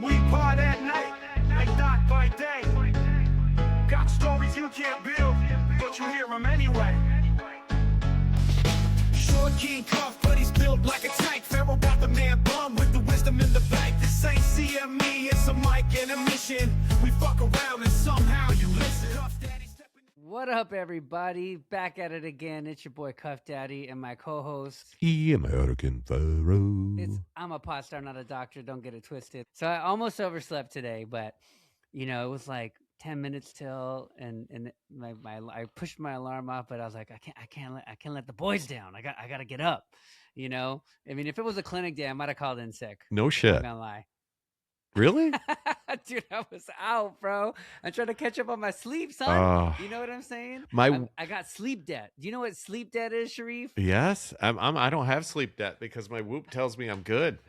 We part at night, like dot by day. Got stories you can't build, but you hear them anyway. Short king cuff, but he's built like a tank. Pharaoh got the man bum with the wisdom in the bank. This ain't CME, it's a mic and a mission. We fuck around and somehow you listen. Cuff Daddy stepping. What up, everybody? Back at it again. It's your boy Cuff Daddy and my co-host. The American Pharaoh. I'm a Podstar, not a doctor. Don't get it twisted. So I almost overslept today, but it was like 10 minutes till, and I pushed my alarm off, but I was like, I can't let the boys down. I gotta get up. I mean, if it was a clinic day, I might have called in sick. No shit. I'm not gonna lie. Really? Dude, I was out, bro. I'm trying to catch up on my sleep, son. You know what I'm saying? I got sleep debt. Do you know what sleep debt is, Sharif? Yes. I don't have sleep debt because my Whoop tells me I'm good.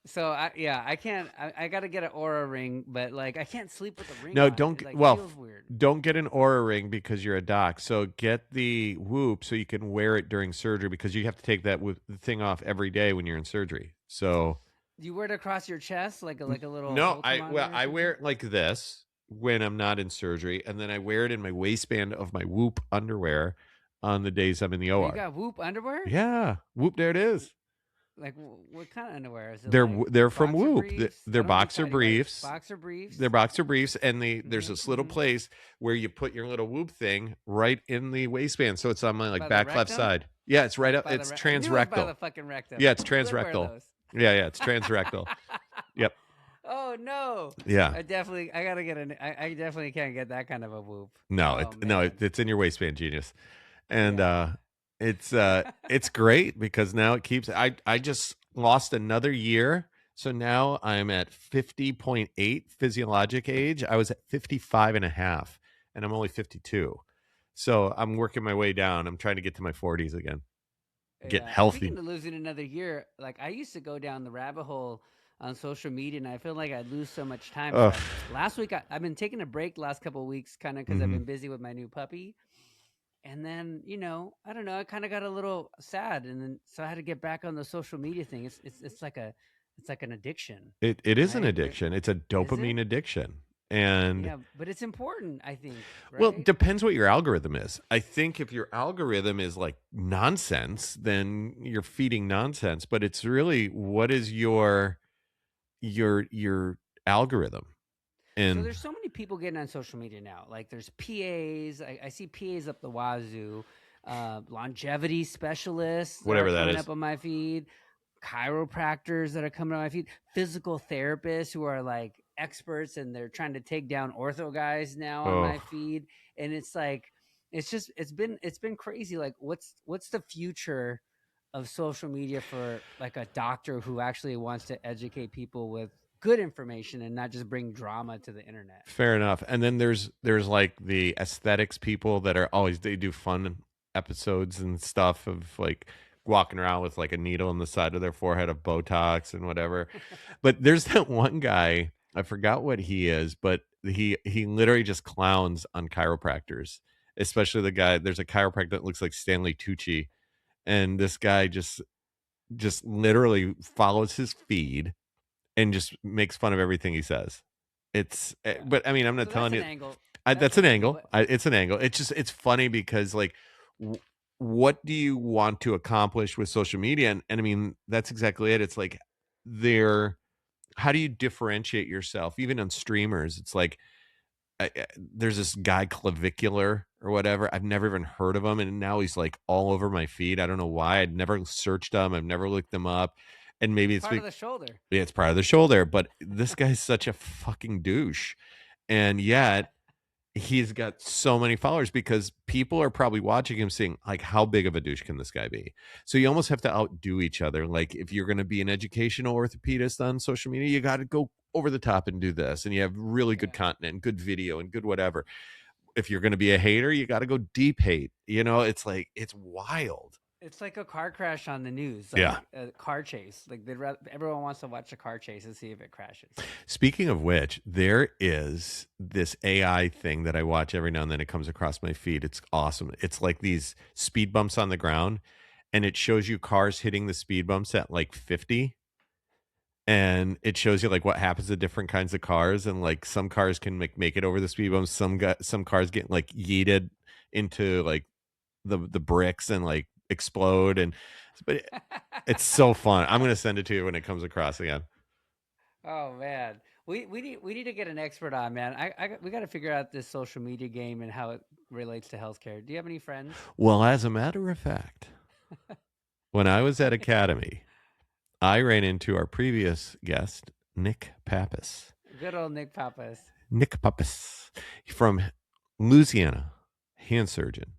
So I can't. I got to get an Aura ring, but like I can't sleep with the ring. No, on. don't. It, like, Well, feels weird. Don't get an Aura ring because you're a doc. So get the Whoop so you can wear it during surgery because you have to take that thing off every day when you're in surgery. So. Do you wear it across your chest like a little? No, I wear it like this when I'm not in surgery, and then I wear it in my waistband of my Whoop underwear on the days I'm in the OR. You got Whoop underwear? Yeah, Whoop. There it is. Like what kind of underwear is it? They're from Whoop. Briefs? They're boxer briefs. Boxer briefs. They're boxer briefs, and there's this little place where you put your little Whoop thing right in the waistband, so it's on my back left side. Yeah, it's right up. It's transrectal. By the fucking rectum. Yeah, it's transrectal. Yeah, it's transrectal. Yep. Oh no. Yeah. I gotta get I definitely can't get that kind of a Whoop. No, it's in your waistband, genius, and it's great because now it keeps. I just lost another year, so now I'm at 50.8 physiologic age. I was at 55.5, and I'm only 52, so I'm working my way down. I'm trying to get to my 40s again. Get healthy. Speaking of losing another year, like I used to go down the rabbit hole on social media, and I feel like I'd lose so much time. So last week, I've been taking a break the last couple of weeks, kind of because I've been busy with my new puppy. And then, I don't know, I kind of got a little sad, and then so I had to get back on the social media thing. It's like an addiction. It is an addiction. It's a dopamine addiction. And yeah, but it's important, I think. Right? Well, it depends what your algorithm is. I think if your algorithm is like nonsense, then you're feeding nonsense. But it's really what is your algorithm. And so there's so many people getting on social media now. Like there's PAs. I see PAs up the wazoo, longevity specialists, whatever that is, up on my feed, chiropractors that are coming on my feed, physical therapists who are like experts and they're trying to take down ortho guys now on my feed. And it's like, it's been crazy. Like what's the future of social media for like a doctor who actually wants to educate people with good information and not just bring drama to the internet? Fair enough. And then there's like the aesthetics people that are always, they do fun episodes and stuff of like walking around with like a needle in the side of their forehead of Botox and whatever. But there's that one guy, I forgot what he is, but he literally just clowns on chiropractors, especially the guy. There's a chiropractor that looks like Stanley Tucci, and this guy just literally follows his feed and just makes fun of everything he says. But I mean, I'm not telling you. That's an angle. It's an angle. It's funny because like, what do you want to accomplish with social media? And I mean, that's exactly it. It's like how do you differentiate yourself? Even on streamers, it's like there's this guy Clavicular or whatever. I've never even heard of him, and now he's like all over my feed. I don't know why. I'd never searched him. I've never looked them up. And maybe it's part of the shoulder. Yeah, it's part of the shoulder. But this guy's such a fucking douche, and yet he's got so many followers because people are probably watching him saying like, how big of a douche can this guy be? So you almost have to outdo each other. Like if you're going to be an educational orthopedist on social media, you got to go over the top and do this. And you have really good content and good video and good whatever. If you're going to be a hater, you got to go deep hate. It's like, it's wild. It's like a car crash on the news. Like a car chase. Like everyone wants to watch a car chase and see if it crashes. Speaking of which, there is this AI thing that I watch every now and then. It comes across my feed. It's awesome. It's like these speed bumps on the ground, and it shows you cars hitting the speed bumps at like 50. and it shows you like what happens to different kinds of cars, and like some cars can make it over the speed bumps, some cars get like yeeted into like the bricks and like explode, and but it's so fun. I'm gonna send it to you when it comes across again. Oh man, we need to get an expert on, man. We got to figure out this social media game and how it relates to healthcare. Do you have any friends? Well, as a matter of fact, when I was at Academy, I ran into our previous guest, Nick Pappas. Good old Nick Pappas. Nick Pappas from Louisiana, hand surgeon,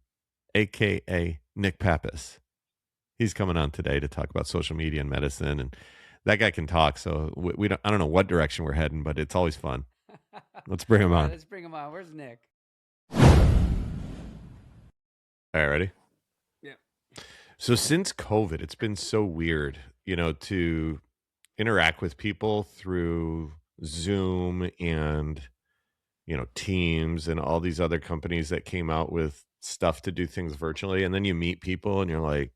aka Nick Pappas. He's coming on today to talk about social media and medicine, and that guy can talk. So we don't. I don't know what direction we're heading, but it's always fun. Let's bring him on. Let's bring him on. Where's Nick? All right, ready? Yeah. So since COVID, it's been so weird, to interact with people through Zoom and Teams and all these other companies that came out with stuff to do things virtually, and then you meet people and you're like,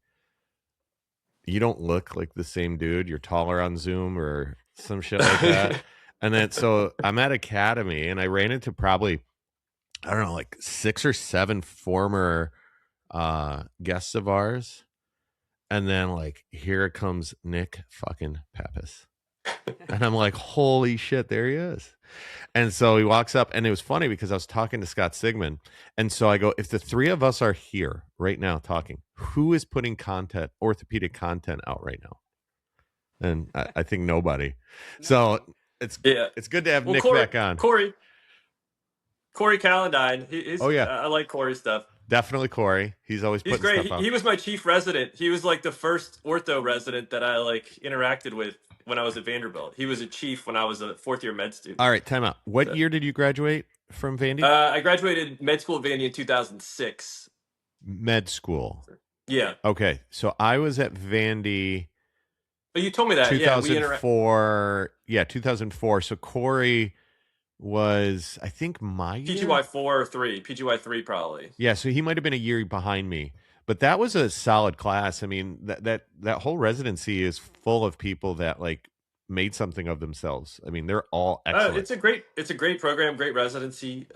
you don't look like the same dude. You're taller on Zoom or some shit like that. And then so I'm at Academy and I ran into probably, I don't know, like 6 or 7 former guests of ours. And then like here comes Nick fucking Pappas. And I'm like, holy shit, there he is. And so he walks up, and it was funny because I was talking to Scott Sigmund. And so I go, if the 3 of us are here right now talking, who is putting orthopedic content out right now? And I think nobody. So it's good to have Nick back on. Corey Calendine. Oh, yeah. I like Corey's stuff. Definitely Corey. He's always putting great. stuff out. He was my chief resident. He was like the first ortho resident that I like interacted with when I was at Vanderbilt. He was a chief when I was a 4th year med student. All right, time out. What year did you graduate from Vandy? I graduated med school at Vandy in 2006. Med school. Yeah. Okay, so I was at Vandy. Oh, you told me that. 2004. Yeah, 2004. So Corey was, I think, my year? PGY 4 or 3. PGY 3 probably. Yeah, so he might have been a year behind me. But that was a solid class. I mean, that whole residency is full of people that like made something of themselves. I mean, they're all excellent. It's a great program, great residency.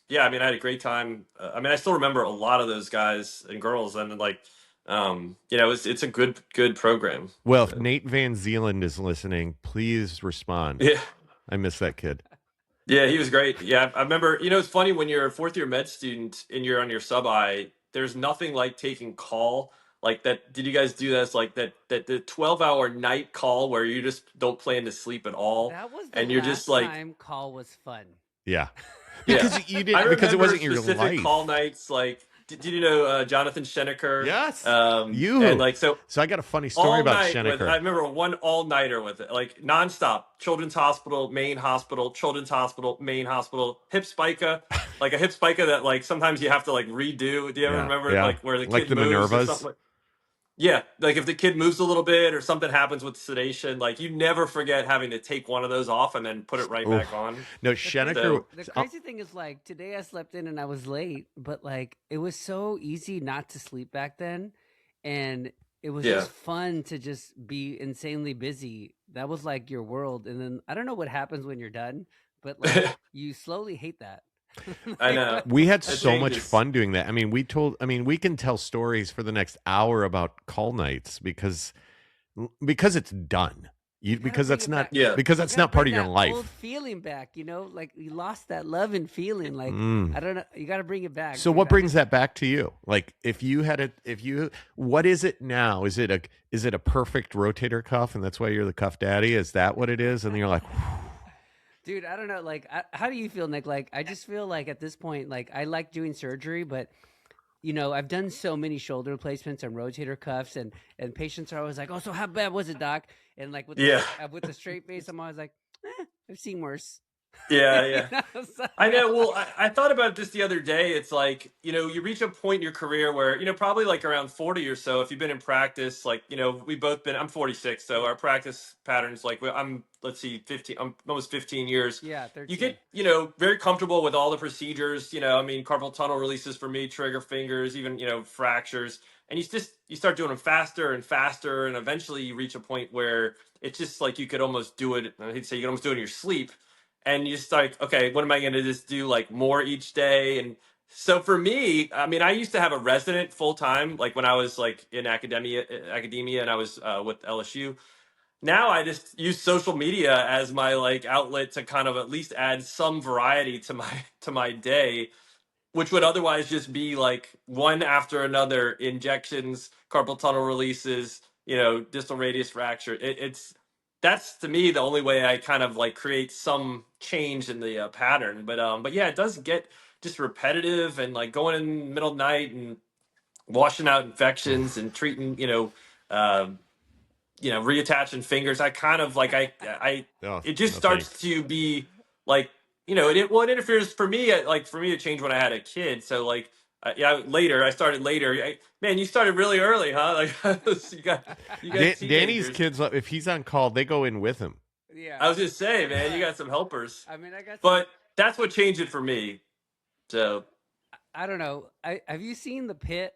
Yeah, I mean, I had a great time. I mean, I still remember a lot of those guys and girls, and like, it's a good program. Well, if Nate Van Zeeland is listening, please respond. Yeah, I miss that kid. Yeah, he was great. Yeah, I remember. It's funny when you're a 4th year med student and you're on your sub-I. There's nothing like taking call like that. Did you guys do this? Like that the 12-hour night call where you just don't plan to sleep at all. That was the and you're last just like time call was fun. Yeah. Because you didn't, because it wasn't your specific life. Call nights like. Did you know Jonathan Schenecker? Yes. And like so I got a funny story about Schenecker. I remember one all-nighter with it, like nonstop. Children's Hospital, Main Hospital, Children's Hospital, Main Hospital, hip spica, like a hip spica that like sometimes you have to like redo. Do you ever remember like where the kid like the moves Minervas? or something like, yeah, like if the kid moves a little bit or something happens with sedation, like you never forget having to take one of those off and then put it right back on. No, Schenecker. The crazy thing is, like, today I slept in and I was late, but like it was so easy not to sleep back then, and it was just fun to just be insanely busy. That was like your world, and then I don't know what happens when you're done, but like you slowly hate that. I know. We had so much fun doing that. I mean, we can tell stories for the next hour about call nights because it's done. Because that's not part of your life. Old feeling back, like you lost that love and feeling. Like I don't know, you got to bring it back. So what brings that back to you? Like what is it now? Is it a perfect rotator cuff, and that's why you're the cuff daddy? Is that what it is? And then you're like. Dude, I don't know. Like, how do you feel, Nick? Like, I just feel like at this point, like, I like doing surgery, but, I've done so many shoulder replacements and rotator cuffs, and patients are always like, "Oh, so how bad was it, doc?" And like with the straight face, I'm always like, "I've seen worse." Yeah. I know. Well, I thought about this the other day. It's like, you reach a point in your career where, probably like around 40 or so, if you've been in practice, like, we've both been, I'm 46. So our practice patterns, like I'm 15, I'm almost 15 years. Yeah. 13. You get, very comfortable with all the procedures, carpal tunnel releases for me, trigger fingers, even, fractures. and you start doing them faster and faster, and eventually you reach a point where it's just like you could almost do it. I hate to say you could almost do it in your sleep, and you just like, okay, what am I going to just do like more each day? And so for me, I mean, I used to have a resident full time, like when I was like in academia, and I was with LSU. Now I just use social media as my like outlet to kind of at least add some variety to my day, which would otherwise just be like one after another injections, carpal tunnel releases, distal radius fracture. It's that's to me the only way I kind of like create some change in the pattern. But yeah, it does get just repetitive, and like going in the middle of the night and washing out infections and treating, uh, reattaching fingers. I kind of like Oh, it just no starts thanks. to be like, it interferes for me. Like for me, it changed when I had a kid. So like, I started later. Man, you started really early, huh? Like you got Danny's teenagers. kids, if he's on call, they go in with him. Yeah. I was just saying, man, you got some helpers. I mean, I got some, But that's what changed it for me. So I don't know. Have you seen The Pit?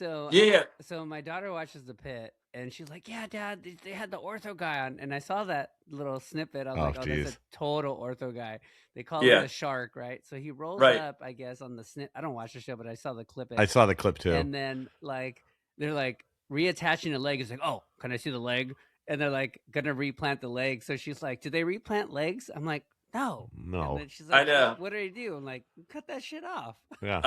yeah, So my daughter watches The Pit, and she's like, "Yeah, Dad, they had the ortho guy on." And I saw that little snippet. I was like, "Oh, geez. that's a total ortho guy." They call Yeah. him the shark, right? So he rolls Right. up, I guess, on the snip. I don't watch the show, but I saw the clip. I saw the clip too. And then like they're like reattaching the leg. It's like, "Oh, can I see the leg?" And they're like gonna replant the leg. So she's like, "Did they replant legs?" I'm like, "No." No. And then she's like, I know. "What do they do?" I'm like, "Cut that shit off." Yeah.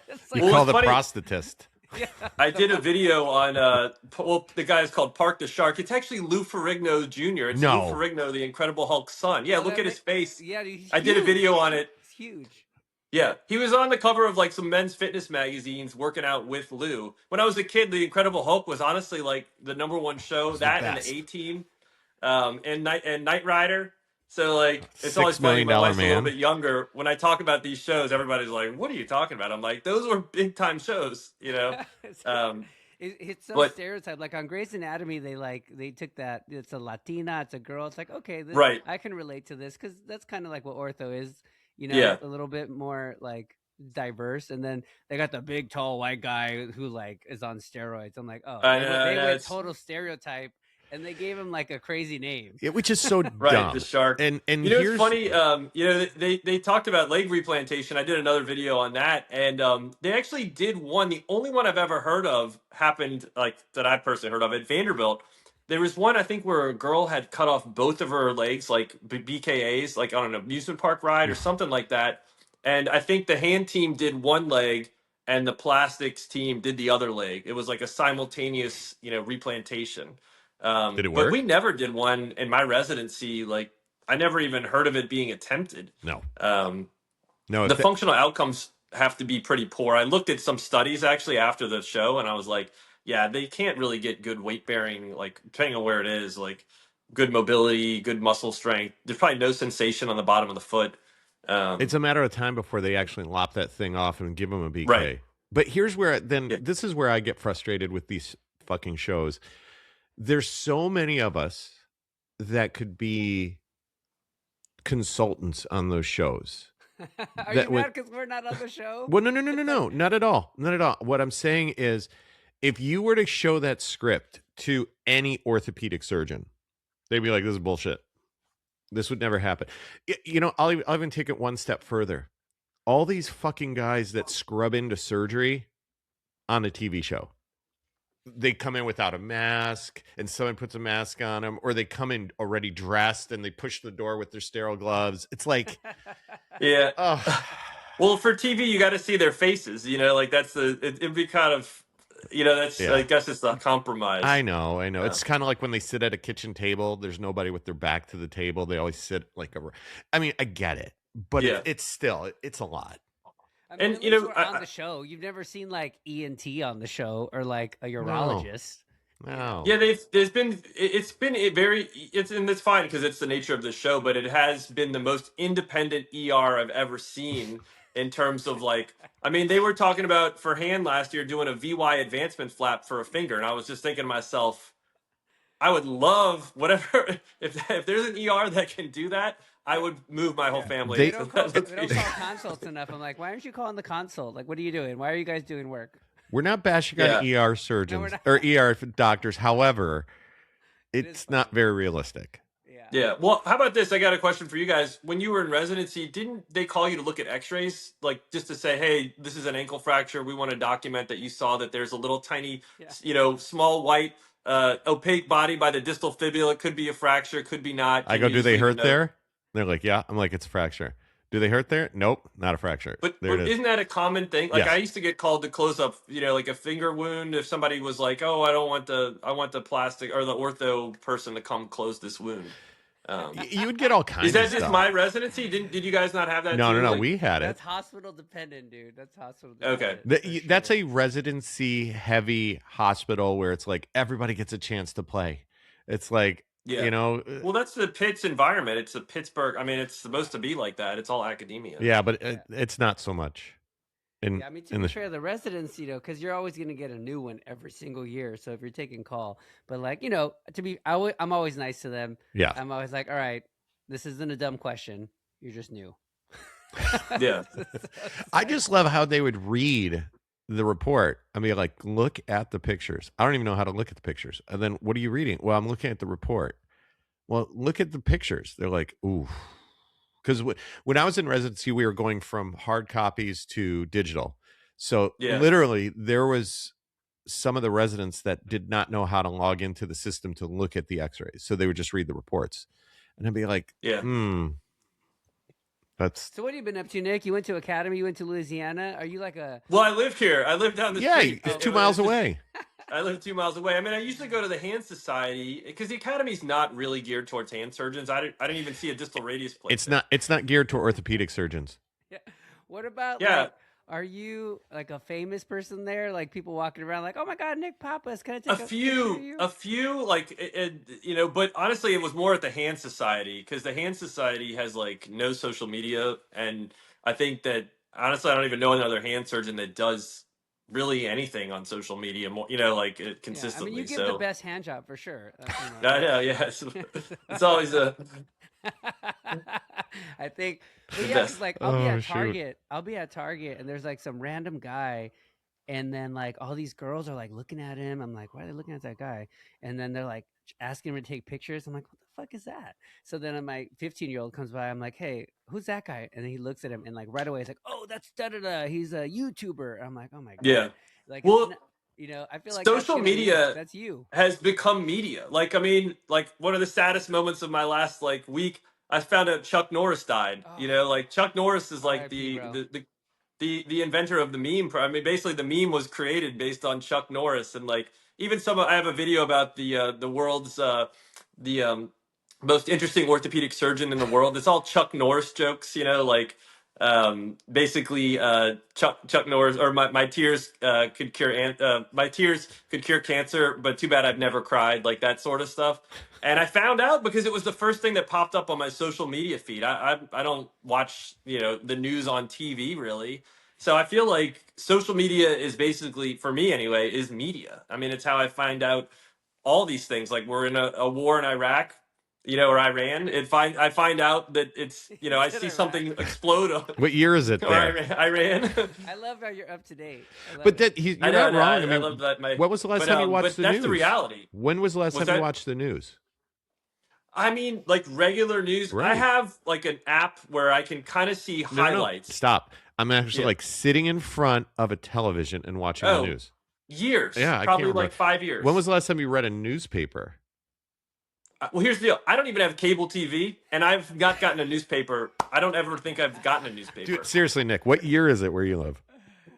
It's You like, call it's the funny. prosthetist. yeah. I did a video on the guy is called Park the Shark. It's actually Lou Ferrigno Jr. It's No. Lou Ferrigno, the Incredible Hulk's son. Yeah, Oh, look that at his ma- face. Yeah, he's I did a huge. video on it. He's huge. Yeah, he was on the cover of like some men's fitness magazines working out with Lou. When I was a kid, the Incredible Hulk was honestly like the number one show. was the That and best. the A-Team, and Knight Rider. So like, it's $6 always funny. Million My wife's a little Man. bit younger. When I talk about these shows, everybody's like, "What are you talking about?" I'm like, "Those were big time shows," It's so But stereotyped. Like on Grey's Anatomy, they took that. It's a Latina. It's a girl. It's like, okay, Right. I can relate to this because that's kind of like what ortho is. Yeah. A little bit more like diverse. And then they got the big, tall white guy who like is on steroids. I'm like, oh, I they know, went it's- total stereotype, and they gave him like a crazy name. Yeah, which is so Right, dumb. the shark. And It's here's funny. They talked about leg replantation. I did another video on that, and they actually did one. The only one I've ever heard of happened like that I personally heard of at Vanderbilt. There was one I think where a girl had cut off both of her legs, like BKAs, like on an amusement park ride or something like that. And I think the hand team did one leg, and the plastics team did the other leg. It was like a simultaneous, replantation. Did it But work? we never did one in my residency. Like I never even heard of it being attempted. no. The functional outcomes have to be pretty poor. I looked at some studies actually after the show, and I was like, yeah, they can't really get good weight bearing, like depending on where it is, like good mobility, good muscle strength. There's probably no sensation on the bottom of the foot. It's a matter of time before they actually lop that thing off and give them a BK. Right. But here's where this is where I get frustrated with these fucking shows. There's so many of us that could be consultants on those shows. Are That you mad because we're not on the show? Well, no, not at all. Not at all. What I'm saying is, if you were to show that script to any orthopedic surgeon, they'd be like, this is bullshit. This would never happen. I'll even take it one step further. All these fucking guys that scrub into surgery on a TV show, they come in without a mask and someone puts a mask on them, or they come in already dressed and they push the door with their sterile gloves. It's like, Yeah. oh. Well, for TV, you got to see their faces. Like that's it'd be kind of, that's Yeah. I guess it's the compromise. I know. Yeah. It's kind of like when they sit at a kitchen table. There's nobody with their back to the table. They always sit like I mean, I get it, but Yeah. it's still it's a lot. I mean, And, at you least know, we're on the show. You've never seen like ENT on the show or like a urologist. No. Yeah, there's been it's been and it's fine because it's the nature of the show, but it has been the most independent ER I've ever seen in terms of like, I mean, they were talking about for hand last year doing a VY advancement flap for a finger, and I was just thinking to myself, I would love whatever if there's an ER that can do that, I would move my whole family. They- We don't call consults enough. I'm like, why aren't you calling the consult? Like, what are you doing? Why are you guys doing work? We're not bashing on Yeah. ER surgeons or ER doctors. However, It is it's not very realistic. Yeah. Well, how about this? I got a question for you guys. When you were in residency, didn't they call you to look at x-rays? Like just to say, hey, this is an ankle fracture. We want to document that you saw that there's a little tiny, small white, opaque body by the distal fibula. Could be a fracture, could be not. I go, do they hurt there? They're like, yeah. I'm like, it's a fracture. Do they hurt there? Nope, not a fracture. But there it is. Isn't that a common thing? Like Yes. I used to get called to close up, like a finger wound. If somebody was like, "Oh, I want the plastic or the ortho person to come close this wound." You would get all kinds. Is that of just stuff. my residency? Did you guys not have that? No, too? no. Like, we had it. That's hospital dependent, dude. That's hospital dependent. Okay. That's a residency heavy hospital where it's like everybody gets a chance to play. It's like, Well, that's the Pitts environment. It's the Pittsburgh. I mean, it's supposed to be like that. It's all academia. Yeah, but it's not so much. I mean, to be fair, the residency, because you're always going to get a new one every single year. So if you're taking call, but like, I'm always nice to them. Yeah. I'm always like, all right, this isn't a dumb question. You're just new. Yeah. I just love how they would read the report. I mean, like, look at the pictures. I don't even know how to look at the pictures. And then what are you reading? Well, I'm looking at the report. Well, look at the pictures. They're like, ooh. Because when I was in residency, we were going from hard copies to digital. So literally, there was some of the residents that did not know how to log into the system to look at the x-rays. So they would just read the reports. And I'd be like, that's... So what have you been up to, Nick? You went to Academy, you went to Louisiana. Are you like a... Well, I live here. I live down the street. Yeah, 2 miles away. I live 2 miles away. I mean, I usually go to the hand society because the academy's not really geared towards hand surgeons. I didn't even see a distal radius plate. It's not geared to orthopedic surgeons. Yeah. What about like, are you like a famous person there? Like people walking around like, oh my God, Nick Pappas, can I take a picture of you? A few, like, but honestly, it was more at the hand society because the hand society has like no social media. And I think that honestly, I don't even know another hand surgeon that does really anything on social media more, consistently. I mean, you give the best hand job for sure. I know, yes. It's always a... I think, but yeah, like I'll be at Target. I'll be at Target, and there's like some random guy, and then like all these girls are like looking at him. I'm like, why are they looking at that guy? And then they're like asking him to take pictures. I'm like, what the fuck is that? So then my 15-year-old comes by. I'm like, hey, who's that guy? And then he looks at him, and like right away, he's like, oh, that's da-da-da. He's a YouTuber. I'm like, oh my God. Yeah. Like, well, I feel like social media that's you has become media. Like, I mean, like one of the saddest moments of my last like week, I found out Chuck Norris died. Like Chuck Norris is like the inventor of the meme. I mean, basically the meme was created based on Chuck Norris, and like even I have a video about the world's most interesting orthopedic surgeon in the world. It's all Chuck Norris jokes, basically Chuck Norris or my tears could cure my tears could cure cancer, but too bad I've never cried, like that sort of stuff. And I found out because it was the first thing that popped up on my social media feed. I don't watch the news on TV really. So I feel like social media is basically, for me anyway, is media. I mean, it's how I find out all these things. Like we're in a war in Iraq, or Iran. I find out that it's, I see something explode. What year is it there? Iran. I love how you're up to date. But you're not wrong. I mean, I love that. When was the last time you watched the news? That's the reality. When was the last time you watched the news? I mean, like regular news. Right. I have like an app where I can kind of see highlights. No. Stop. I'm actually like sitting in front of a television and watching the news. Years. Yeah, probably like 5 years. When was the last time you read a newspaper? Well, here's the deal. I don't even have cable TV, and I've not gotten a newspaper. I don't ever think I've gotten a newspaper. Dude, seriously, Nick, what year is it where you live?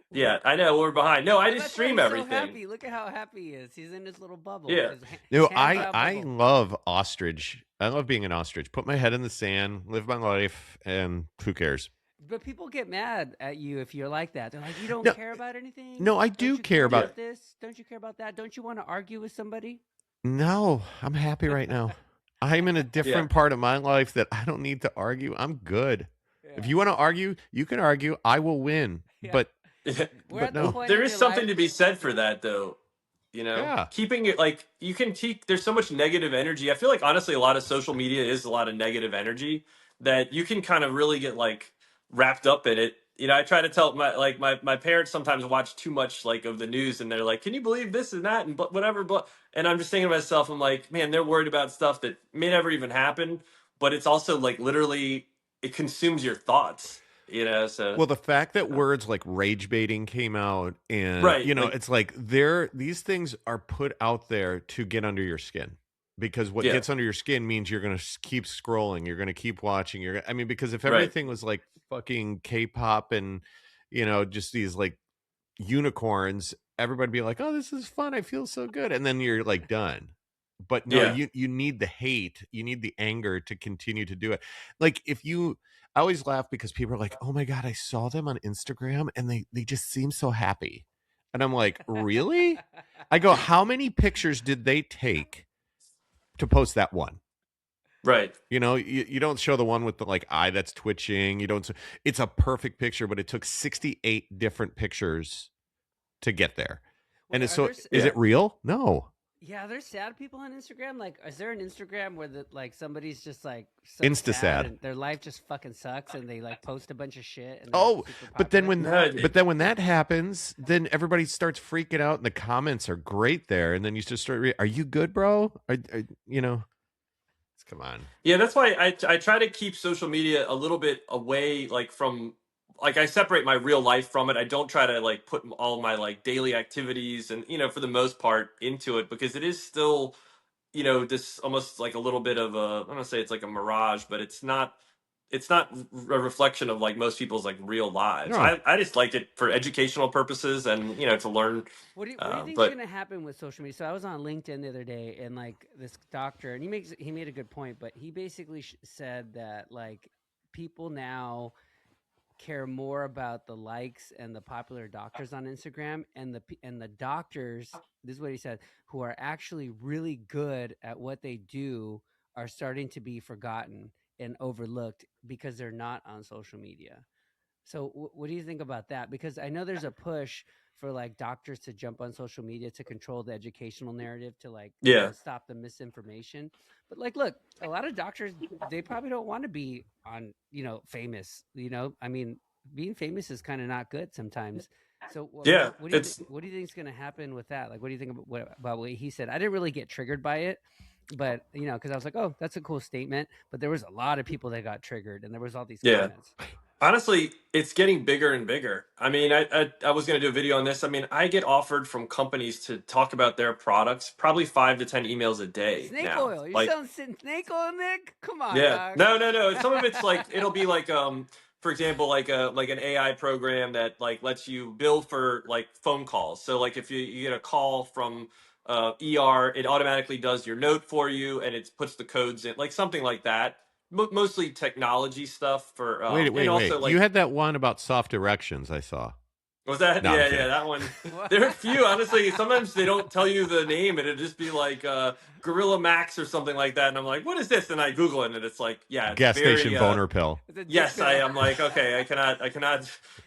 Yeah, I know. We're behind. No, I just stream everything. So happy. Look at how happy he is. He's in his little bubble. Yeah. I love ostrich. I love being an ostrich. Put my head in the sand, live my life, and who cares? But people get mad at you if you're like that. They're like, you don't care about anything? No, I do care about this. Don't you care about that? Don't you want to argue with somebody? No, I'm happy right now. I'm in a different part of my life that I don't need to argue. I'm good. Yeah. If you want to argue, you can argue. I will win. Yeah. But no. There is something to be said for that, though. Keeping it like you can there's so much negative energy. I feel like honestly, a lot of social media is a lot of negative energy that you can kind of really get like wrapped up in it I try to tell my parents sometimes watch too much like of the news, and they're like, "Can you believe this and that and whatever?" But and I'm just thinking to myself, I'm like, man, they're worried about stuff that may never even happen, but it's also like literally it consumes your thoughts, So Well, the fact that words like rage baiting came out, and right, like it's like these things are put out there to get under your skin. Because what yeah, gets under your skin means you're going to keep scrolling, you're going to keep watching. I mean, because if right, everything was like fucking K-pop and just these like unicorns, everybody'd be like, "Oh, this is fun. I feel so good." And then you're like done. But no, yeah, you need the hate, you need the anger to continue to do it. Like I always laugh because people are like, "Oh my god, I saw them on Instagram and they just seem so happy." And I'm like, "Really?" I go, "How many pictures did they take to post that one?" right. You don't show the one with the like eye that's twitching. You don't. It's a perfect picture, but it took 68 different pictures to get there. And Wait, it's are so there? is Yeah. it real? No. Yeah, there's sad people on Instagram. Like, is there an Instagram where somebody's just like so Insta sad sad. and their life just fucking sucks, and they like post a bunch of shit and they're Oh, super but then popular? when No, but then when that happens, then everybody starts freaking out, and the comments are great there, and then you just start. Are you good, bro? Come on. Yeah, that's why I try to keep social media a little bit away, like from like I separate my real life from it. I don't try to like put all my like daily activities and for the most part into it because it is still this almost like a little bit of a I'm gonna say it's like a mirage, but it's not a reflection of like most people's like real lives. No. I just liked it for educational purposes and to learn. What do you think is But going to happen with social media? So I was on LinkedIn the other day, and like this doctor, and he made a good point, but he basically said that like people now care more about the likes and the popular doctors on Instagram, and the doctors. This is what he said, who are actually really good at what they do are starting to be forgotten and overlooked because they're not on social media. So what do you think about that? Because I know there's a push for like doctors to jump on social media to control the educational narrative to like, yeah, stop the misinformation. But like, look, a lot of doctors, they probably don't want to be on, famous, I mean, being famous is kind of not good sometimes. So yeah, it's what do you think is going to happen with that? Like, what do you think about what he said? I didn't really get triggered by it, but because I was like, oh, that's a cool statement. But there was a lot of people that got triggered, and there was all these yeah. comments. Honestly, it's getting bigger and bigger. I mean, I was going to do a video on this. I mean, I get offered from companies to talk about their products, probably 5 to 10 emails a day Snake now. oil. You're Like, selling snake oil, Nick? Come on, yeah, dog. no. Some of it's like it'll be like, for example, like an AI program that like lets you bill for like phone calls. So like if you get a call from ER, it automatically does your note for you and it puts the codes in, like something like that. Mostly technology stuff for, Wait, and wait, also wait. You like had that one about soft erections, I saw. was that? No, I'm Yeah, kidding. that one. There are a few, honestly. Sometimes they don't tell you the name, and it'd just be like Gorilla Max or something like that. And I'm like, "What is this?" And I Google it, and it's like, yeah, it's Gas very. station boner pill. It's a dick Yes, pill. I'm like, okay, I cannot.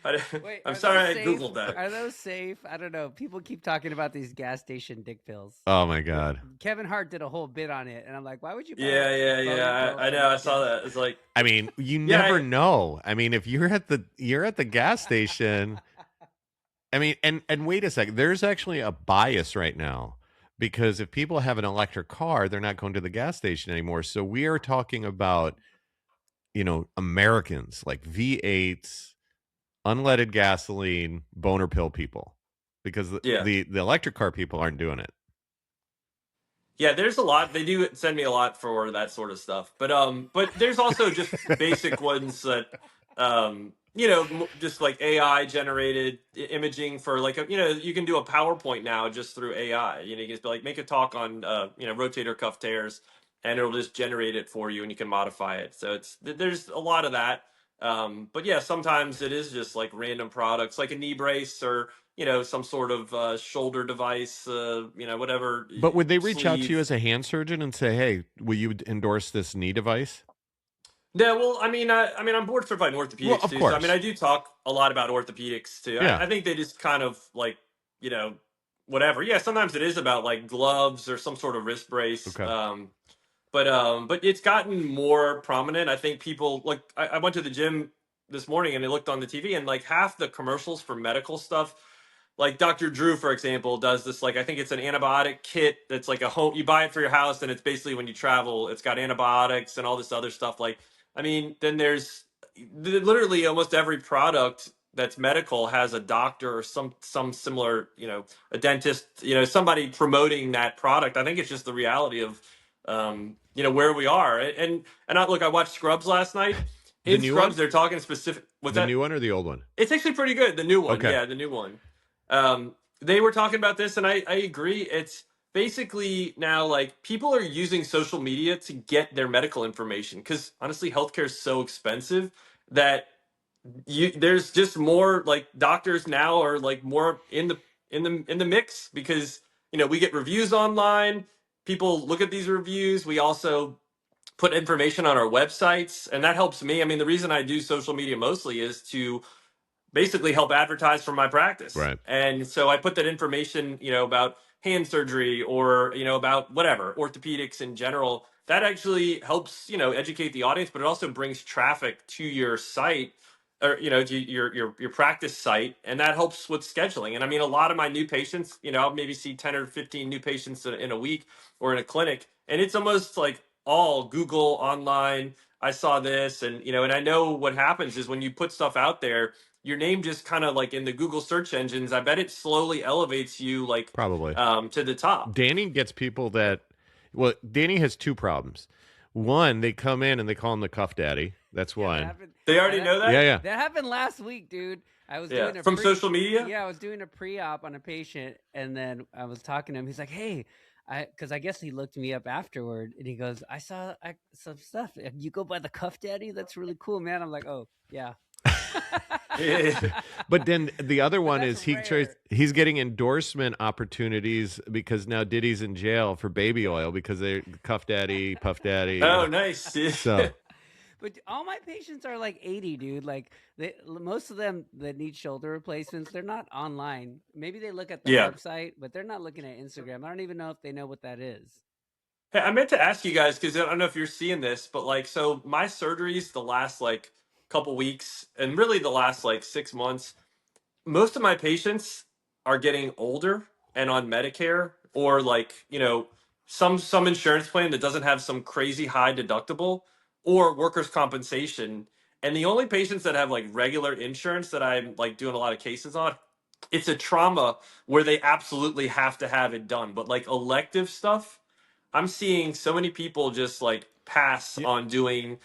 Wait, I'm are sorry, those I safe? Googled that. Are those safe? I don't know. People keep talking about these gas station dick pills. Oh my god. Kevin Hart did a whole bit on it, and I'm like, why would you buy Yeah, a boner yeah. pill I from know. I saw gas- that. It's like, I mean, you yeah, never know. I mean, if you're at the gas station, I mean, and wait a second, there's actually a bias right now because if people have an electric car, they're not going to the gas station anymore. So we are talking about, Americans like V8s, unleaded gasoline, boner pill people because yeah. the electric car people aren't doing it. Yeah, there's a lot. They do send me a lot for that sort of stuff. But there's also just basic ones that just like AI generated imaging for like you can do a PowerPoint now just through AI. You can just be like make a talk on rotator cuff tears and it'll just generate it for you and you can modify it. So there's a lot of that. But yeah, sometimes it is just like random products like a knee brace or some sort of shoulder device, whatever But would they reach out to you sleeve. as a hand surgeon and say, "Hey, will you endorse this knee device?" Yeah, well, I mean, I'm board certified in Well, orthopedics of too, so I mean, course. I do talk a lot about orthopedics too. Yeah. I think they just kind of like, you know, whatever. Yeah, sometimes it is about like gloves or some sort of wrist brace. Okay. But it's gotten more prominent. I think people like I went to the gym this morning and I looked on the TV, and like half the commercials for medical stuff, like Dr. Drew, for example, does this, like, I think it's an antibiotic kit that's like a home, you buy it for your house, and it's basically when you travel, it's got antibiotics and all this other stuff. Like, I mean, then there's literally almost every product that's medical has a doctor or some similar, a dentist, somebody promoting that product. I think it's just the reality of, where we are. And I watched Scrubs last night. The In new Scrubs, one? they're talking specific. What's The that? new one or the old one? It's actually pretty good. The new one. Okay. Yeah, the new one. They were talking about this, and I agree. It's basically now like people are using social media to get their medical information because honestly, healthcare is so expensive that there's just more like doctors now are like more in the mix because we get reviews online. People look at these reviews. We also put information on our websites, and that helps me. I mean, the reason I do social media mostly is to basically help advertise for my practice. Right. And so I put that information, about hand surgery or, about whatever, orthopedics in general. That actually helps, educate the audience, but it also brings traffic to your site or, to your practice site. And that helps with scheduling. And I mean, a lot of my new patients, I'll maybe see 10 or 15 new patients in a week or in a clinic. And it's almost like all Google online. I saw this and I know what happens is when you put stuff out there, your name just kind of like in the Google search engines, I bet it slowly elevates you like Probably to the top. Danny gets people that, well, Danny has two problems. One, they come in and they call him the Cuff Daddy. That's one. They already know that? Yeah. That happened last week, dude. I was doing from social media? Yeah, I was doing a pre-op on a patient, and then I was talking to him. He's like, hey, because I guess he looked me up afterward, and he goes, I saw some stuff. You go by the Cuff Daddy? That's really cool, man. I'm like, oh, yeah. But then the other one is rare. he's getting endorsement opportunities because now Diddy's in jail for baby oil because they're Cuff Daddy, Puff Daddy. Oh, nice. So, but all my patients are like 80, dude. Like most of them that need shoulder replacements, they're not online. Maybe they look at the website, but they're not looking at Instagram. I don't even know if they know what that is. Hey, I meant to ask you guys because I don't know if you're seeing this, but like, so my surgeries the last like couple weeks and really the last like 6 months, most of my patients are getting older and on Medicare or like, some insurance plan that doesn't have some crazy high deductible or workers' compensation. And the only patients that have like regular insurance that I'm like doing a lot of cases on, it's a trauma where they absolutely have to have it done. But like elective stuff, I'm seeing so many people just like pass on doing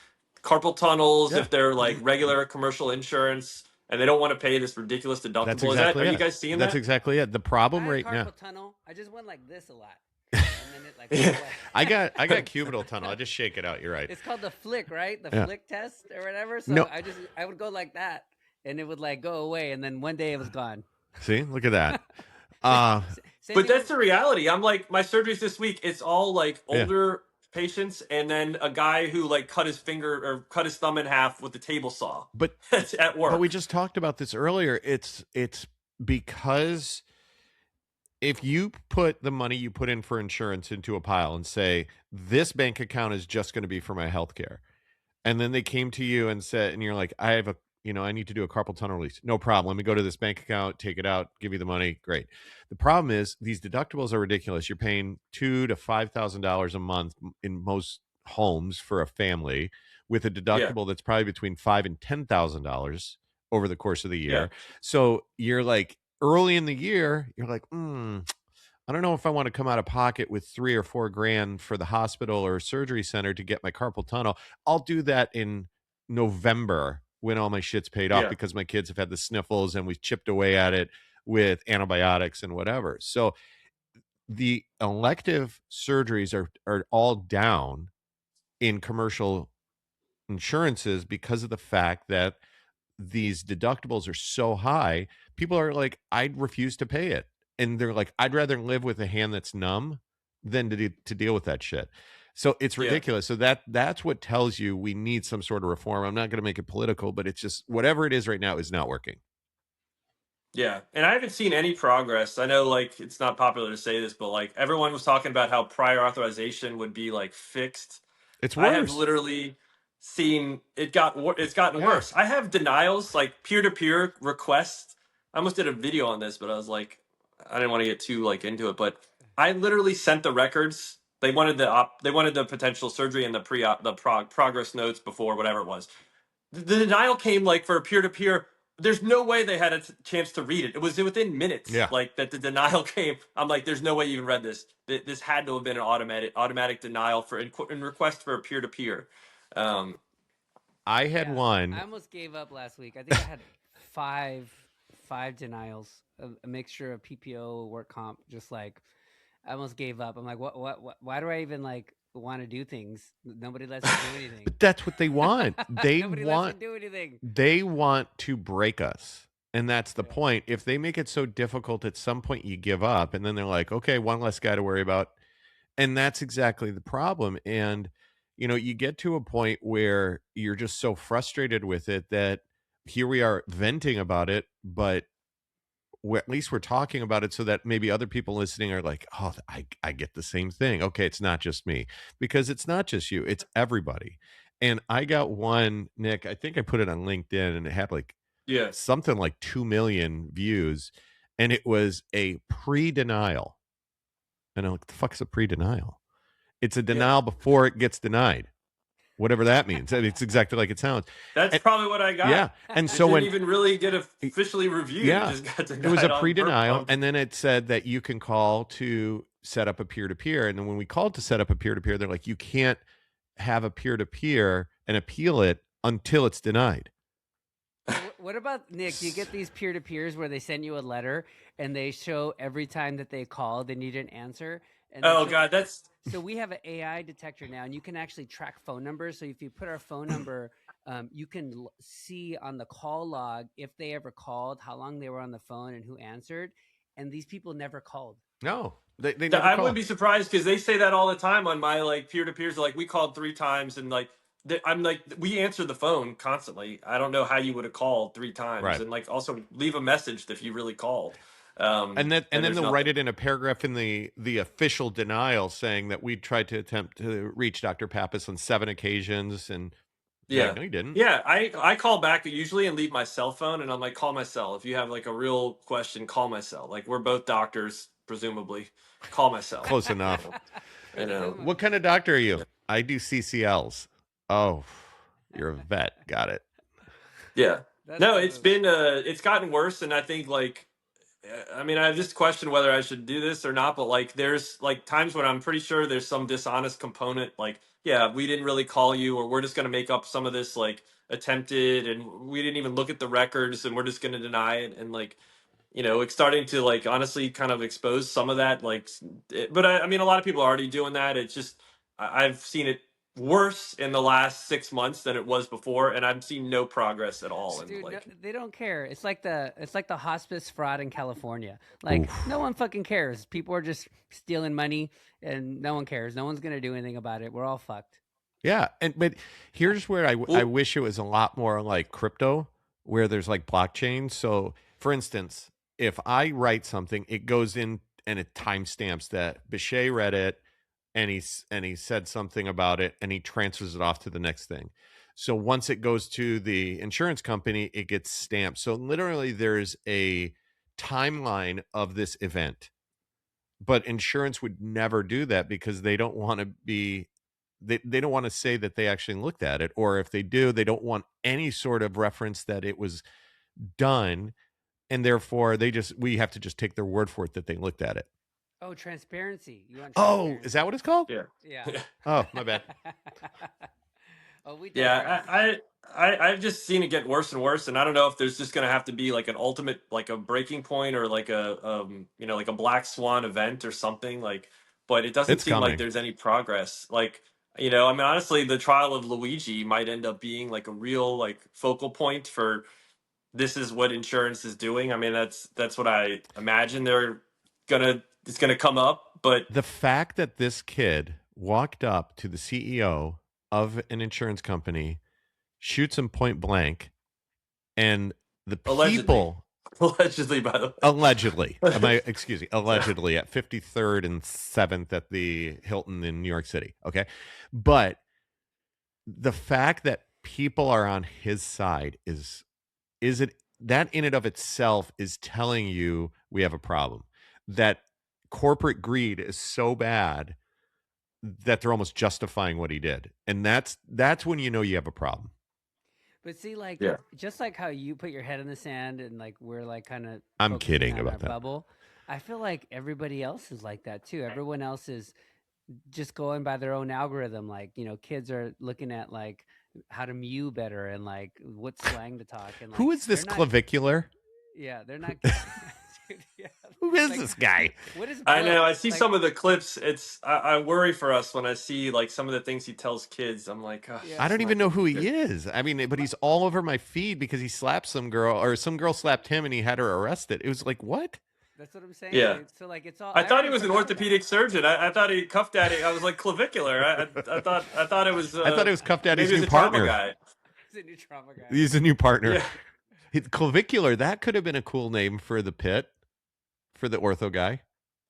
carpal tunnels if they're like regular commercial insurance and they don't want to pay this ridiculous deductible. that's exactly Are it. you guys seeing that? That's exactly it. The problem right now. Carpal tunnel. I just went like this a lot. And then it like went away. I got cubital tunnel. I just shake it out. You're right. It's called the flick, right? The flick test or whatever. So No. I would go like that, and it would like go away, and then one day it was gone. See, look at that. But that's the reality. I'm like, my surgeries this week, it's all like older patients and then a guy who like cut his finger or cut his thumb in half with the table saw. But at work. But we just talked about this earlier. It's because if you put the money you put in for insurance into a pile and say, this bank account is just going to be for my health care. And then they came to you and said, and you're like, I need to do a carpal tunnel release. No problem. Let me go to this bank account, take it out, give you the money. Great. The problem is these deductibles are ridiculous. You're paying $2,000 to $5,000 a month in most homes for a family with a deductible that's probably between $5,000 and $10,000 over the course of the year. Yeah. So you're like early in the year, you're like, I don't know if I want to come out of pocket with $3,000 or $4,000 for the hospital or surgery center to get my carpal tunnel. I'll do that in November when all my shit's paid off because my kids have had the sniffles and we've chipped away at it with antibiotics and whatever. So the elective surgeries are all down in commercial insurances because of the fact that these deductibles are so high. People are like, I'd refuse to pay it. And they're like, I'd rather live with a hand that's numb than to deal with that shit. So it's ridiculous. So that's what tells you we need some sort of reform. I'm not going to make it political, but it's just whatever it is right now is not working. Yeah. And I haven't seen any progress. I know like it's not popular to say this, but like everyone was talking about how prior authorization would be like fixed. It's worse. I have literally seen it's gotten worse. I have denials, like peer-to-peer requests. I almost did a video on this, but I was like, I didn't want to get too like into it. But I literally sent the records. They wanted the potential surgery and the progress notes before whatever it was. The denial came like for a peer-to-peer. There's no way they had a chance to read it. It was within minutes, like that the denial came. I'm like, there's no way you even read this. This had to have been an automatic denial for in request for a peer-to-peer. I had one. I almost gave up last week. I think I had five denials, a mixture of PPO, work comp. Just like I almost gave up. I'm like, what? Why do I even like want to do things? Nobody lets me do anything. But that's what they want. They Nobody want lets me do anything. They want to break us. And that's the point. If they make it so difficult, at some point you give up, and then they're like, okay, one less guy to worry about. And that's exactly the problem. And you get to a point where you're just so frustrated with it that here we are venting about it, but at least we're talking about it so that maybe other people listening are like, oh, I get the same thing. Okay, it's not just me, because it's not just you, it's everybody. And I got one, Nick, I think I put it on LinkedIn, and it had like something like 2 million views, and it was a pre-denial. And I'm like, the fuck is a pre-denial? It's a denial before it gets denied, whatever that means. And it's exactly like it sounds. That's probably what I got. Yeah, and it so didn't even really get officially reviewed. Yeah, it, just got it was a pre-denial, and then it said that you can call to set up a peer-to-peer. And then when we called to set up a peer-to-peer, they're like, you can't have a peer-to-peer and appeal it until it's denied. What about, Nick, you get these peer-to-peers where they send you a letter and they show every time that they call, they need an answer. And God, that's... So we have an AI detector now, and you can actually track phone numbers. So if you put our phone number, you can see on the call log if they ever called, how long they were on the phone, and who answered. And these people never called. No, they never I called. wouldn't be surprised, because they say that all the time on my like peer-to-peers. Like, we called 3 times, and like I'm like, we answer the phone constantly. I don't know how you would have called 3 times, right. And like also leave a message if you really called. And then they'll write it in a paragraph in the official denial saying that we tried to attempt to reach Dr. Pappas on 7 occasions, and no, you didn't. Yeah, I call back usually and leave my cell phone, and I'm like, call my cell. If you have like a real question, call my cell. Like, we're both doctors, presumably. Call my cell. Close enough. know. What kind of doctor are you? I do CCLs. Oh, you're a vet. Got it. Yeah. No, it's been it's gotten worse, and I think like, I mean, I just question whether I should do this or not, but like there's like times when I'm pretty sure there's some dishonest component, like, yeah, we didn't really call you, or we're just going to make up some of this like attempted, and we didn't even look at the records, and we're just going to deny it. And like, it's starting to like honestly kind of expose some of that, like, but I mean, a lot of people are already doing that. It's just, I've seen it worse in the last 6 months than it was before, and I've seen no progress at all. Dude, like, no, they don't care. It's like the hospice fraud in California. Like, no one fucking cares. People are just stealing money, and no one cares. No one's gonna do anything about it. We're all fucked. Yeah, but here's where I wish it was a lot more like crypto, where there's like blockchain. So, for instance, if I write something, it goes in and it timestamps that Bichet read it, and he said something about it, and he transfers it off to the next thing. So once it goes to the insurance company, it gets stamped. So literally there's a timeline of this event. But insurance would never do that, because they don't want to be they don't want to say that they actually looked at it, or if they do, they don't want any sort of reference that it was done, and therefore we have to just take their word for it that they looked at it. Oh, transparency. You want transparency. Oh, is that what it's called? Yeah. Oh, my bad. I've just seen it get worse and worse, and I don't know if there's just going to have to be like an ultimate, like a breaking point, or like a like a black swan event or something, like, but it doesn't seem like there's any progress. Like, I mean, honestly, the trial of Luigi might end up being like a real like focal point for this is what insurance is doing. I mean, that's what I imagine it's gonna come up. But the fact that this kid walked up to the CEO of an insurance company, shoots him point blank, and the people allegedly, by the way, allegedly at 53rd and 7th at the Hilton in New York City. Okay, but the fact that people are on his side is it that in and of itself is telling you we have a problem. That corporate greed is so bad that they're almost justifying what he did. And that's when you know you have a problem. But see, like, Yeah. just like how you put your head in the sand and like we're like kind of I'm kidding on about our that. bubble. I feel like everybody else is like that too. Everyone else is just going by their own algorithm. Like, kids are looking at like how to mew better and like what slang to talk and like Who is this they're not, clavicular? yeah, they're not. Dude, yeah. Who is Like, this guy? what is I know. Bill? I see Like, some of the clips. I worry for us when I see like some of the things he tells kids. I'm like, gosh, yeah. I it's don't not even know gonna who be he good. is. I mean, but he's all over my feed because he slapped some girl or some girl slapped him and he had her arrested. It was like, what? That's what I'm saying, Yeah. dude. So like it's all. I I thought he already was an forgot about orthopedic it. surgeon. I thought he cuffed at it. I was like clavicular. I thought it was I thought it was Cuff Daddy's maybe it new was a trauma partner. guy. He's a new trauma guy. He's a new partner. Yeah. Clavicular, that could have been a cool name for the pit, for the ortho guy.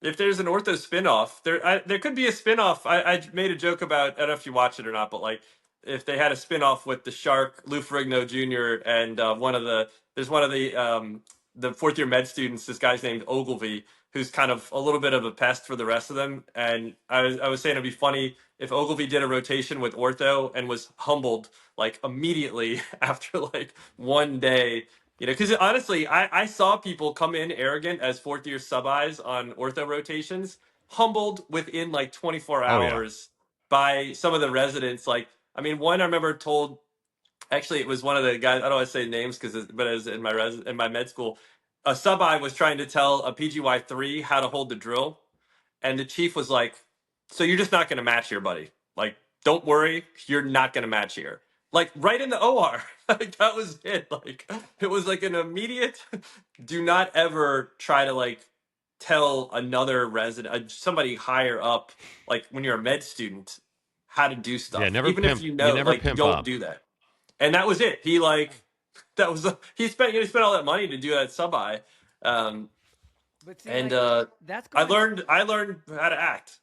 If there's an ortho spinoff, there could be a spinoff. I made a joke about, I don't know if you watch it or not, but like if they had a spinoff with the Shark, Lou Ferrigno Jr. and there's one of the fourth year med students. This guy's named Ogilvy, who's kind of a little bit of a pest for the rest of them. And I was saying it'd be funny if Ogilvy did a rotation with ortho and was humbled like immediately after like one day. Because honestly, I saw people come in arrogant as fourth year sub-Is on ortho rotations, humbled within like 24 Oh, yeah. hours by some of the residents. Like, I mean, one I remember told, actually, it was one of the guys, I don't want to say names, but it was in my med school. A sub-I was trying to tell a PGY3 how to hold the drill. And the chief was like, so you're just not going to match here, buddy. Like, don't worry, you're not going to match here. Like, right in the OR. Like, that was it. Like, it was like an immediate, do not ever try to, like, tell another resident, somebody higher up, like, when you're a med student, how to do stuff. Yeah, never Even pimp. if you You know, never like, pimp don't up. do that. And that was it. He, like, that was, he spent all that money to do that sub-I. But see, And like, that's I going. learned how to act,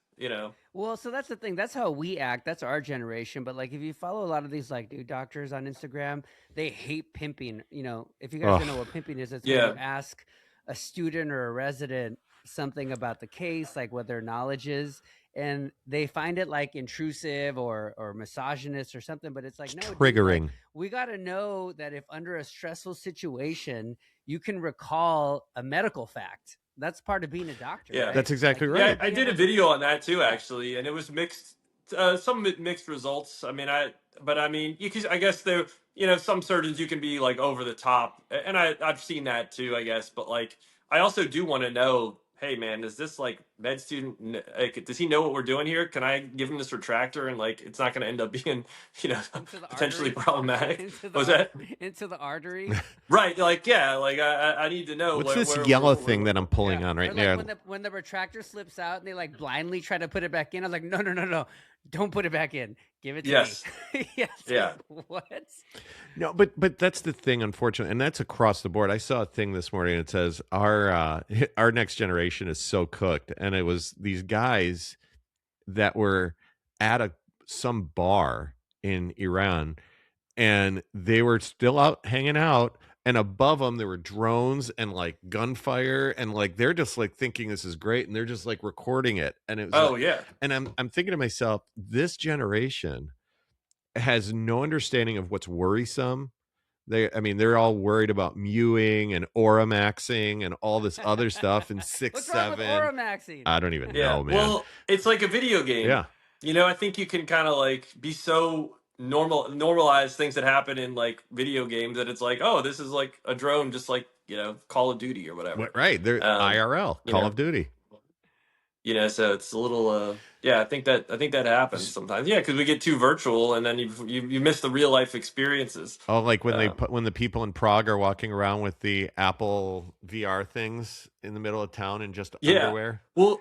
Well, so that's the thing. That's how we act. That's our generation. But like, if you follow a lot of these like new doctors on Instagram, they hate pimping. If you guys don't know what pimping is, it's when Yeah. you ask a student or a resident something about the case, like what their knowledge is, and they find it like intrusive or misogynist or something. But it's like, no, dude, Triggering. like, we got to know that if under a stressful situation, you can recall a medical fact. That's part of being a doctor. Yeah. Right? That's exactly Like, right. Yeah, I did a video on that too, actually, and it was mixed, some mixed results. I mean, I guess there, some surgeons you can be like over the top, and I've seen that too, I guess. But like, I also do want to know, hey man, is this like med student? Like, does he know what we're doing here? Can I give him this retractor and like it's not going to end up being, into the potentially artery. problematic? Into Was that into the artery? right? Like, yeah, like I need to know What's this where yellow we're thing that I'm pulling on right Or now? like when the retractor slips out and they like blindly try to put it back in. I was like, no, don't put it back in. Give it to Yes. me. Yes. Yeah. What? No, but that's the thing, unfortunately, and that's across the board. I saw a thing this morning that says our next generation is so cooked, and it was these guys that were at some bar in Iran, and they were still out hanging out, and above them there were drones and like gunfire, and like they're just like thinking this is great, and they're just like recording it, and it was Oh like, yeah. and I'm thinking to myself, this generation has no understanding of what's worrisome. They're all worried about mewing and Oramaxing and all this other stuff in What's wrong with 6-7. Oramaxing? I don't even Yeah. know, man. Well, it's like a video game. Yeah. I think you can kind of like be so normalize things that happen in like video games that it's like, oh, this is like a drone, just like, Call of Duty or whatever. Right. They're IRL, Call of Duty. So it's a little, I think that happens sometimes. Yeah, because we get too virtual, and then you miss the real life experiences. Oh, like when when the people in Prague are walking around with the Apple VR things in the middle of town in just underwear. Well,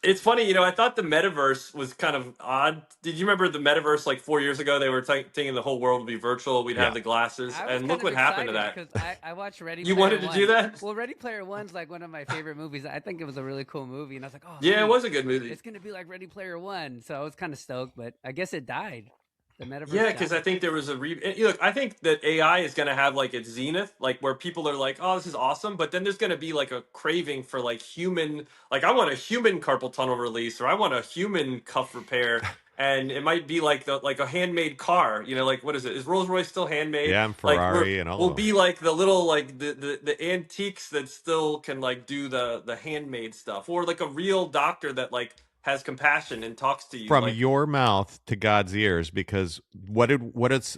it's funny, I thought the metaverse was kind of odd. Did you remember the metaverse like 4 years ago? They were thinking the whole world would be virtual. We'd have the glasses, and look what happened to that. Because I watched Ready You Player wanted to One. do that? Well, Ready Player One's like one of my favorite movies. I think it was a really cool movie, and I was like, oh, Yeah, sweet. it was a good movie. It's gonna be like Ready Player One, so I was kind of stoked, but I guess it died. The metaverse Yeah, because I sounds think there was a look. I think that AI is going to have like its zenith, like where people are like, "Oh, this is awesome," but then there's going to be like a craving for like human, like I want a human carpal tunnel release, or I want a human cuff repair, and it might be like the like a handmade car. You know, like what is it? Is Rolls Royce still handmade? Yeah, and Like Ferrari and all we'll of them. be like the little like the antiques that still can like do the handmade stuff, or like a real doctor that like has compassion and talks to you From like. your mouth to God's ears, because what's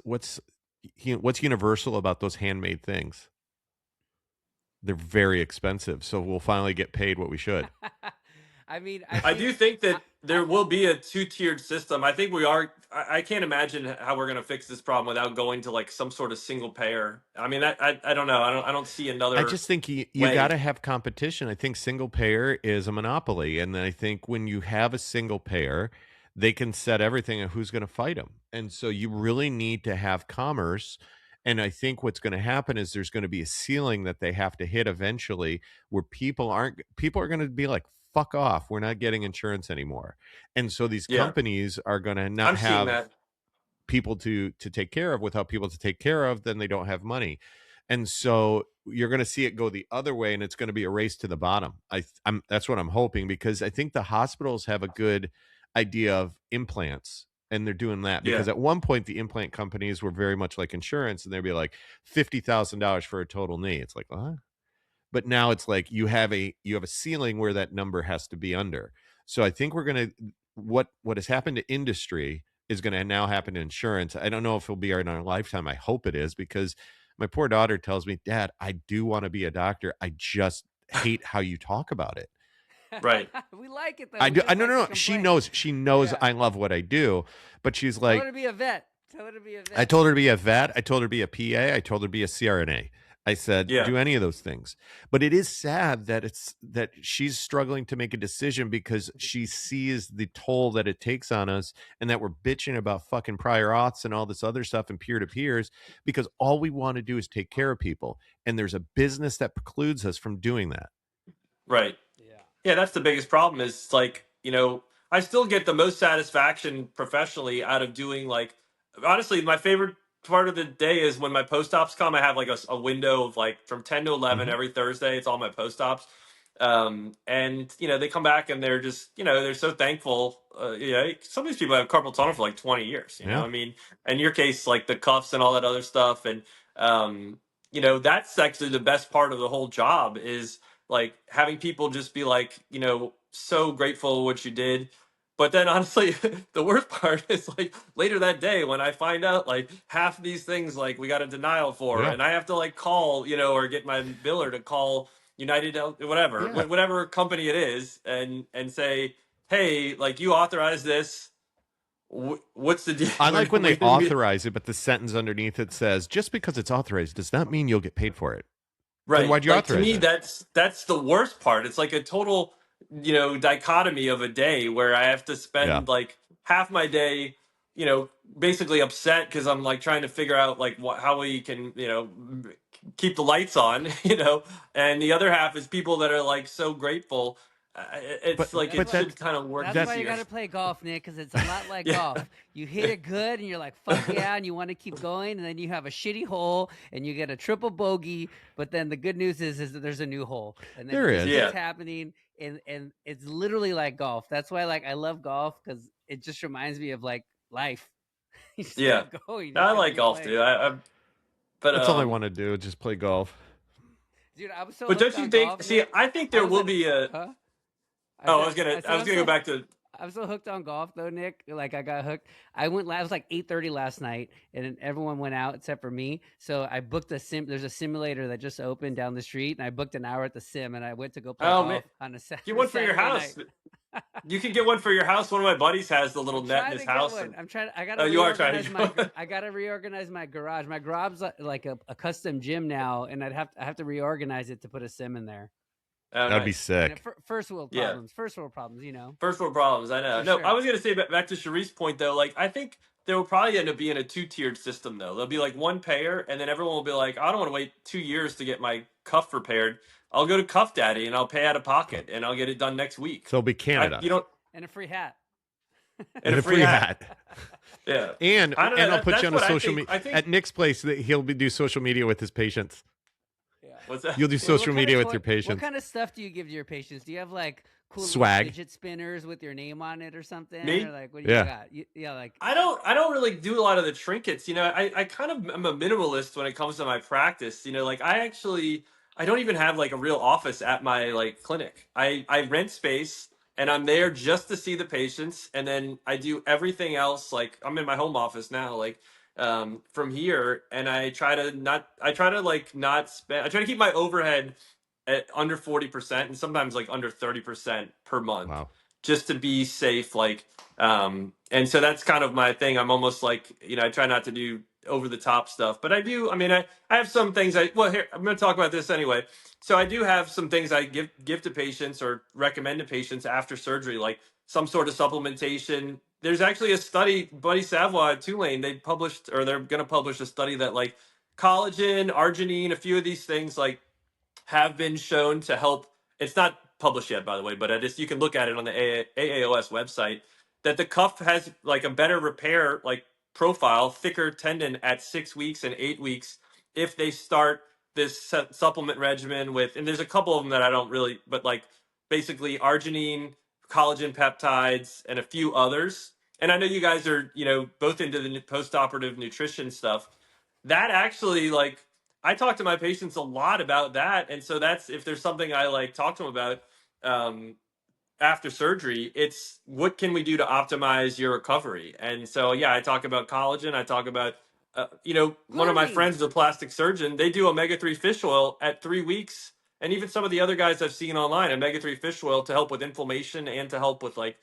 universal about those handmade things? They're very expensive, so we'll finally get paid what we should. I mean, I do think I, that there will be a two-tiered system. I think we are. I can't imagine how we're going to fix this problem without going to like some sort of single payer. I mean, I don't know. I don't see I another just think you got way. to have competition. I think single payer is a monopoly, and I think when you have a single payer, they can set everything and who's going to fight them. And so you really need to have commerce. And I think what's going to happen is there's going to be a ceiling that they have to hit eventually, where people are going to be like, "Fuck off, we're not getting insurance anymore." And so these Yeah, companies are going to not I'm seeing have that. people to take care of. Without people to take care of, then they don't have money. And so you're going to see it go the other way, and it's going to be a race to the bottom. I'm that's what I'm hoping, because I think the hospitals have a good idea of implants, and they're doing that Yeah, because at one point the implant companies were very much like insurance, and they'd be like $50,000 for a total knee. It's like, what? But now it's like you have a ceiling where that number has to be under. So I think we're going to what has happened to industry is going to now happen to insurance. I don't know if it'll be in our lifetime. I hope it is, because my poor daughter tells me, "Dad, I do want to be a doctor. I just hate how you talk about it." right. we like it though. I We do. just No, like no, to no. She complain. knows. She knows Yeah. I love what I do, but she's Tell her like, to be a vet. Tell her to be a vet. I told her to be a vet. I told her to be a PA. I told her to be a CRNA. I said, Yeah, do any of those things. But it is sad that she's struggling to make a decision because she sees the toll that it takes on us, and that we're bitching about fucking prior auths and all this other stuff and peer to peers, because all we want to do is take care of people. And there's a business that precludes us from doing that. right. Yeah. Yeah, that's the biggest problem is like, I still get the most satisfaction professionally out of doing like, honestly, my favorite part of the day is when my post ops come. I have like a window of like from 10 to 11 Mhm. every Thursday. It's all my post ops. And, they come back and they're just, they're so thankful. Some of these people have carpal tunnel for like 20 years, Yeah. I mean, in your case, like the cuffs and all that other stuff. And, that's actually the best part of the whole job is like having people just be like, so grateful what you did. But then honestly, the worst part is like later that day when I find out like half of these things like we got a denial for, Yeah. and I have to like call, or get my biller to call United Health, whatever, Yeah. whatever company it is, and say, hey, like you authorized this. What's the deal? I like when they Where did we- authorize it, but the sentence underneath it says, just because it's authorized does not mean you'll get paid for it. Then Right. why'd you Like to authorize me, it? that's the worst part. It's like a total, dichotomy of a day where I have to Yeah. spend like half my day, basically upset because I'm like trying to figure out like how we can, keep the lights on, and the other half is people that are like so grateful. It's But like That's it but why. that should kind of work That's why you easier. got to play golf, Nick, because it's a lot like Yeah. golf. You hit it good, and you're like, "Fuck yeah!" and you want to keep going, and then you have a shitty hole, and you get a triple bogey. But then the good news is that there's a new hole, and then There it just is. Yeah. keeps happening, and it's literally like golf. That's why like I love golf because it just reminds me of like life. You just Yeah. keep going. You I gotta like keep golf playing. too. But that's all I want to do, just play golf. Dude, I was so but hooked don't you on think? golf. See, Nick. I think I there was will at- be a. Huh? Oh, I was gonna I'm go so back to. I'm so hooked on golf though, Nick. Like I got hooked. I went. It was like 8:30 last night, and everyone went out except for me. So I booked a sim. There's a simulator that just opened down the street, and I booked an hour at the sim, and I went to go play Oh golf man, on a get one for your Saturday house. night. You can get one for your house. One of my buddies has the little I'm net in trying his to get house. one. And, I'm trying. I gotta oh, you are trying reorganize to my. get one. I gotta reorganize my garage. My garage's like a custom gym now, and I have to reorganize it to put a sim in there. Oh, That'd be nice. sick. First world Yeah. problems. First world problems. You know. First world problems. I know. For No, sure. I was gonna say back to Sharice's point though. Like, I think there will probably end up being a two-tiered system though. There'll be like one payer, and then everyone will be like, I don't want to wait 2 years to get my cuff repaired. I'll go to Cuff Daddy and I'll pay out of pocket and I'll get it done next week. So it'll be Canada. You don't. And a free hat. and a free hat. Yeah. And I'll put you on a social media. At Nick's place, that he'll do social media with his patients. Yeah. What's that? You'll do social media with your patients. What kind of stuff do you give to your patients? Do you have like cool swag fidget spinners with your name on it or something? Me? Or like what do you got? Yeah, like I don't really do a lot of the trinkets. I kind of am a minimalist when it comes to my practice. Like I don't even have like a real office at my like clinic. I rent space and I'm there just to see the patients, and then I do everything else. Like I'm in my home office now, like from here, and I try to not spend. I try to keep my overhead at under 40% and sometimes like under 30% per month. Wow. Just to be safe. And so that's kind of my thing. I'm almost like, I try not to do over the top stuff, but I do. I mean, I have some things here, I'm going to talk about this anyway. So I do have some things I give to patients or recommend to patients after surgery, like some sort of supplementation. There's actually a study, Buddy Savoy at Tulane, they're going to publish a study that like collagen, arginine, a few of these things like have been shown to help. It's not published yet, by the way, but you can look at it on the AAOS website, that the cuff has like a better repair like profile, thicker tendon at 6 weeks and 8 weeks if they start this supplement regimen with, and there's a couple of them that I don't really, but like basically arginine, collagen peptides, and a few others. And I know you guys are, both into the post-operative nutrition stuff. That actually, like, I talk to my patients a lot about that. And so that's, if there's something I like talk to them about after surgery, it's what can we do to optimize your recovery? And so, yeah, I talk about collagen. I talk about, one of my friends is a plastic surgeon. They do omega-3 fish oil at 3 weeks. And even some of the other guys I've seen online, omega-3 fish oil to help with inflammation and to help with like,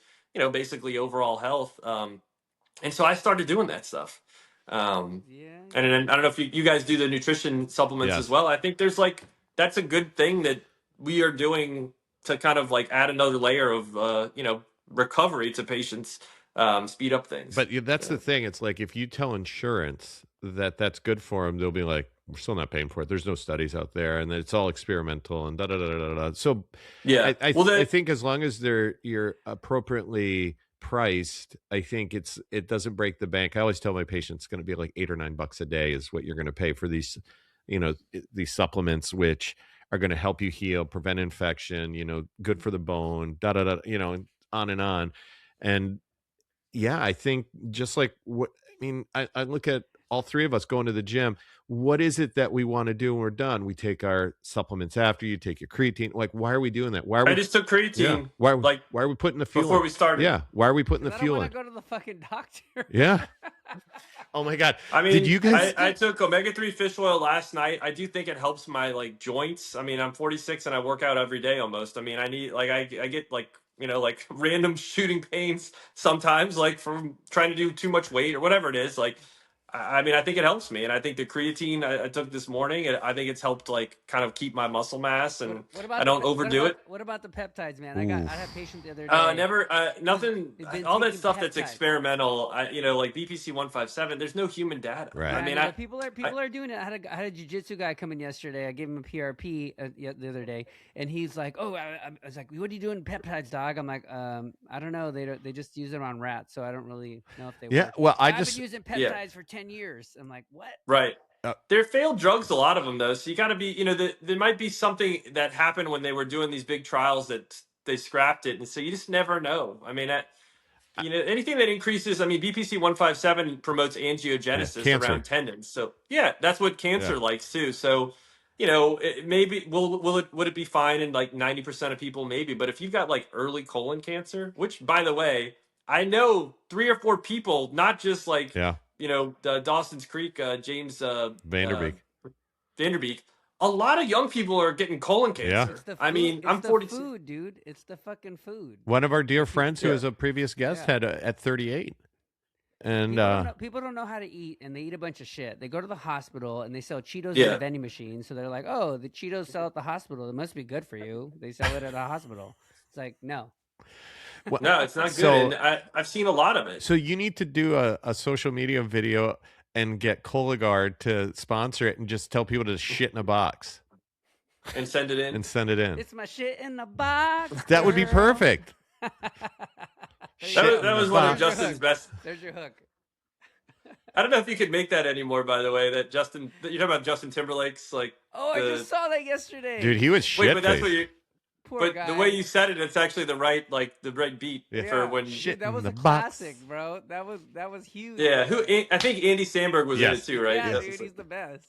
basically overall health. And so I started doing that stuff. And then I don't know if you guys do the nutrition supplements as well. I think there's like, that's a good thing that we are doing to kind of like add another layer of, recovery to patients, speed up things. But that's the thing. It's like, if you tell insurance that that's good for them, they'll be like, we're still not paying for it. There's no studies out there, and it's all experimental and da da da da da. So yeah, I think as long as you're appropriately priced, I think it doesn't break the bank. I always tell my patients it's going to be like $8 or $9 a day is what you're going to pay for these, these supplements, which are going to help you heal, prevent infection, good for the bone, da da da, on and on. And yeah, I think just like I look at all three of us going to the gym. What is it that we want to do when we're done? We take our supplements after. You take your creatine. Like, why are we doing that? I just took creatine. Yeah. Why are we putting the fuel before we started? Yeah. Why are we putting the fuel in? I don't want to go to the fucking doctor. Yeah. Oh my God. I mean, did you guys? I took omega-3 fish oil last night. I do think it helps my like joints. I mean, I'm 46 and I work out every day almost. I mean, I need like I get like like random shooting pains sometimes, like from trying to do too much weight or whatever it is. Like, I mean, I think it helps me, and I think the creatine I took this morning, I think it's helped like kind of keep my muscle mass, and I don't overdo it. What about the peptides, man? I had a patient the other day. Nothing. All that stuff that's experimental. Like BPC 157. There's no human data. Right. I mean, people are doing it. I had a jiu-jitsu guy come in yesterday. I gave him a PRP the other day, and he's like, "Oh, I was like, what are you doing peptides, dog?" I'm like, I don't know. They just use it on rats, so I don't really know if they work. Well, I've been using peptides for 10 years. I'm like, what? Right. They're failed drugs, a lot of them, though. So you got to be, there might be something that happened when they were doing these big trials that they scrapped it. And so you just never know. I mean, anything that increases, BPC 157 promotes angiogenesis around tendons. So yeah, that's what cancer likes too. So, maybe would it be fine in like 90% of people? Maybe. But if you've got like early colon cancer, which by the way, I know 3 or 4 people, not just like, Dawson's Creek, James Vanderbeek. A lot of young people are getting colon cancer. Yeah. I'm 46. Food, dude. It's the fucking food. One of our dear friends who was a previous guest had at 38. And people don't know how to eat, and they eat a bunch of shit. They go to the hospital and they sell Cheetos in a vending machine. So they're like, "Oh, the Cheetos sell at the hospital. It must be good for you." They sell it at a hospital. It's like, no. Well, no, it's not good. So, and I've seen a lot of it. So you need to do a social media video and get Cologuard to sponsor it and just tell people to shit in a box. And send it in. It's my shit in a box. That would be perfect. That was one of Justin's best. There's your hook. I don't know if you could make that anymore, by the way, that you're talking about Justin Timberlake's like. I just saw that yesterday. Dude, he was shit. Wait, but that's what you. Poor but guy. The way you said it, it's actually the right beat for when. Dude, that was a classic, bro. That was huge. Yeah, I think Andy Samberg was in it too, right? Yeah, dude, he's the best.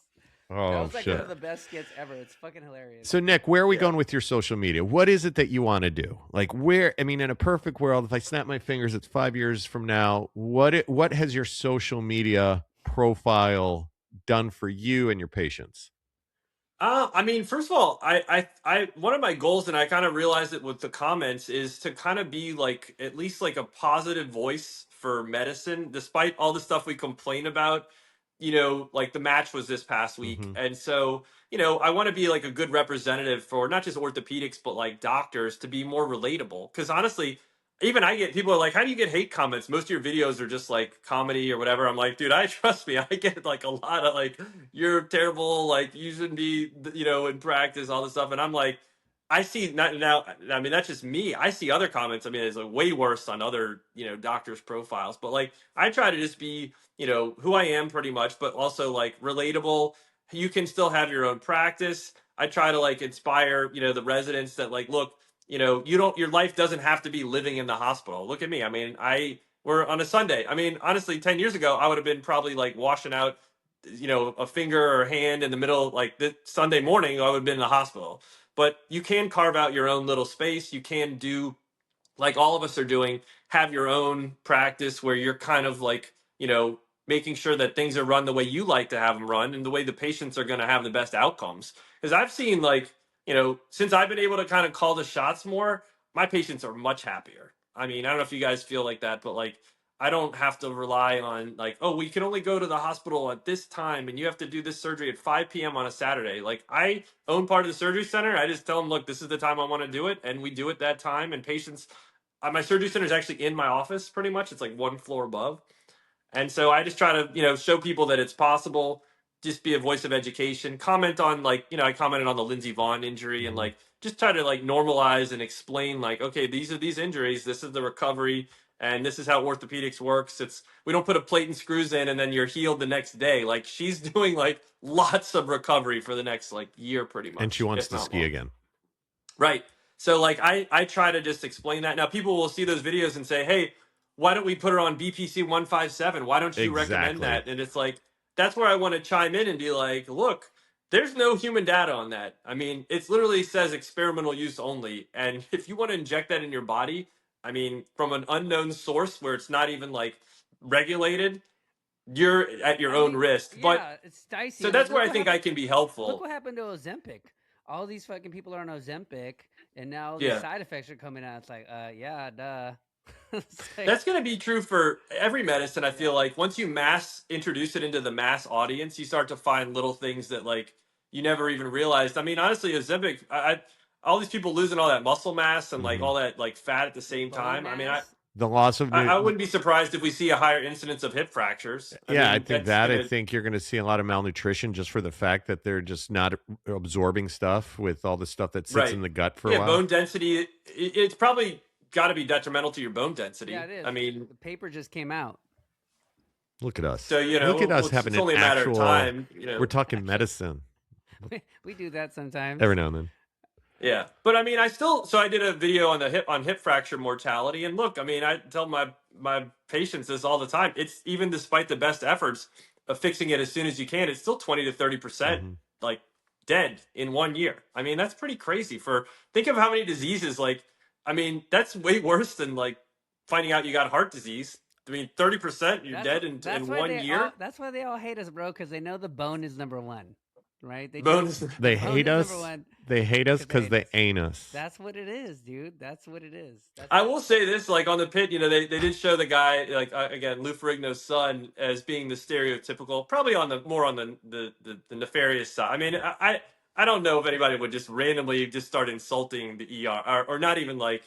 Oh, that was like one of the best skits ever. It's fucking hilarious. So, Nick, where are we going with your social media? What is it that you want to do? Like, in a perfect world, if I snap my fingers, it's 5 years from now. What has your social media profile done for you and your patients? I mean, first of all, I one of my goals, and I kind of realized it with the comments, is to kind of be like at least like a positive voice for medicine, despite all the stuff we complain about. Like the match was this past week, and so I want to be like a good representative for not just orthopedics but like doctors, to be more relatable. Because honestly, even I get people are like, how do you get hate comments? Most of your videos are just like comedy or whatever. I'm like, dude, trust me, I get like a lot of like, you're terrible, like you shouldn't be, in practice, all this stuff. And I'm like, I see not now. I mean, that's just me. I see other comments. I mean, it's like way worse on other, doctors' profiles. But like, I try to just be, who I am pretty much, but also like relatable. You can still have your own practice. I try to like inspire, the residents that like, look, your life doesn't have to be living in the hospital. Look at me. I mean, we're on a Sunday. I mean, honestly, 10 years ago, I would have been probably like washing out, a finger or hand in the middle, like this Sunday morning, I would have been in the hospital. But you can carve out your own little space. You can do like all of us are doing, have your own practice where you're kind of like, making sure that things are run the way you like to have them run and the way the patients are going to have the best outcomes. Because I've seen like, since I've been able to kind of call the shots more, my patients are much happier. I mean, I don't know if you guys feel like that, but like, I don't have to rely on like, oh, we can only go to the hospital at this time and you have to do this surgery at 5 p.m. on a Saturday. Like I own part of the surgery center. I just tell them, look, this is the time I want to do it. And we do it that time. And patients, my surgery center is actually in my office pretty much. It's like one floor above. And so I just try to, show people that it's possible. Just be a voice of education. Comment on like, I commented on the Lindsey Vonn injury and like just try to like normalize and explain like, okay, these are these injuries. This is the recovery. And this is how orthopedics works. We don't put a plate and screws in and then you're healed the next day. Like she's doing like lots of recovery for the next like year pretty much. And she wants to ski again. Right. So like I try to just explain that. Now people will see those videos and say, hey, why don't we put her on BPC 157? Why don't you recommend that? And it's like, that's where I want to chime in and be like, look, there's no human data on that. I mean, it literally says experimental use only. And if you want to inject that in your body, I mean, from an unknown source where it's not even like regulated, you're at your own risk. But it's dicey. So that's where I think I can be helpful. Look what happened to Ozempic. All these fucking people are on Ozempic, and now the side effects are coming out. It's like, yeah, duh. That's going to be true for every medicine. I feel like once you mass introduce it into the mass audience, you start to find little things that like you never even realized. I mean, honestly, Ozempic, all these people losing all that muscle mass and like all that like fat at the same time. I mean, the loss of I wouldn't be surprised if we see a higher incidence of hip fractures. I think you're going to see a lot of malnutrition just for the fact that they're just not absorbing stuff with all the stuff that sits in the gut for a while. Bone density, it's probably got to be detrimental to your bone density. Yeah, it is. I mean, the paper just came out. Look at us. So look at us having an actual. Time, we're talking medicine. We do that sometimes. Every now and then. Yeah, but I mean, I did a video on hip fracture mortality, and look, I mean, I tell my patients this all the time. It's even despite the best efforts of fixing it as soon as you can, it's still 20 to 30% like dead in 1 year. I mean, that's pretty crazy. Think of how many diseases like. I mean, that's way worse than like finding out you got heart disease. I mean, 30% you're dead in 1 year. That's why they all hate us, bro, because they know the bone is number one, right? They hate us. They hate us because they ain't us. That's what it is, dude. That's what it is. I will say this, like on the pit, they did show the guy, like again, Lou Ferrigno's son, as being the stereotypical, probably more on the nefarious side. I mean, I don't know if anybody would just randomly just start insulting the ER or not even like,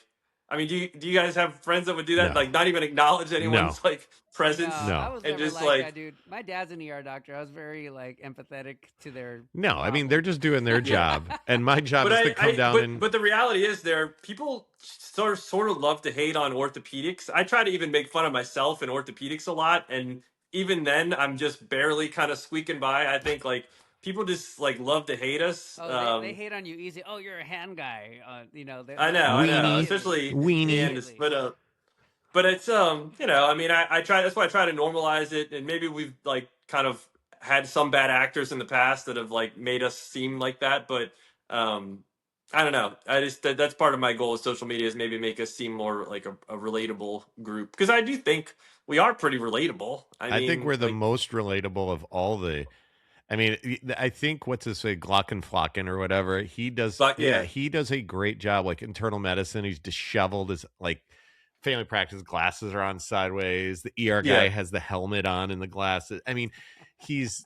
I mean, do you guys have friends that would do that? No. Like, not even acknowledge No. anyone's like No, presence, I No. was and never just like like, that, dude. My dad's an ER doctor. I was very like empathetic to their No, I mean they're problems. just doing their yeah. job, and my job But is to come down and but the reality is, there people sort of love to hate on orthopedics. I try to even make fun of myself in orthopedics a lot, and even then, I'm just barely kind of squeaking by. I think like people just like love to hate us. Oh, they hate on you easy. Oh, you're a hand guy. You know, they're I know, weenie, immediately, especially weenie. and immediately. but it's I mean, I try. That's why I try to normalize it, and maybe we've like kind of had some bad actors in the past that have like made us seem like that, but um, I don't know. I just that's part of my goal with social media is maybe make us seem more like a relatable group, because I do think we are pretty relatable. I I think mean, we're the like, most relatable of all the. I mean, I think what's his say, Glockenflocken or whatever. He does, but yeah, yeah, he does a great job. Like internal medicine, he's disheveled. His like family practice glasses are on sideways. The ER guy yeah, has the helmet on and the glasses. I mean, he's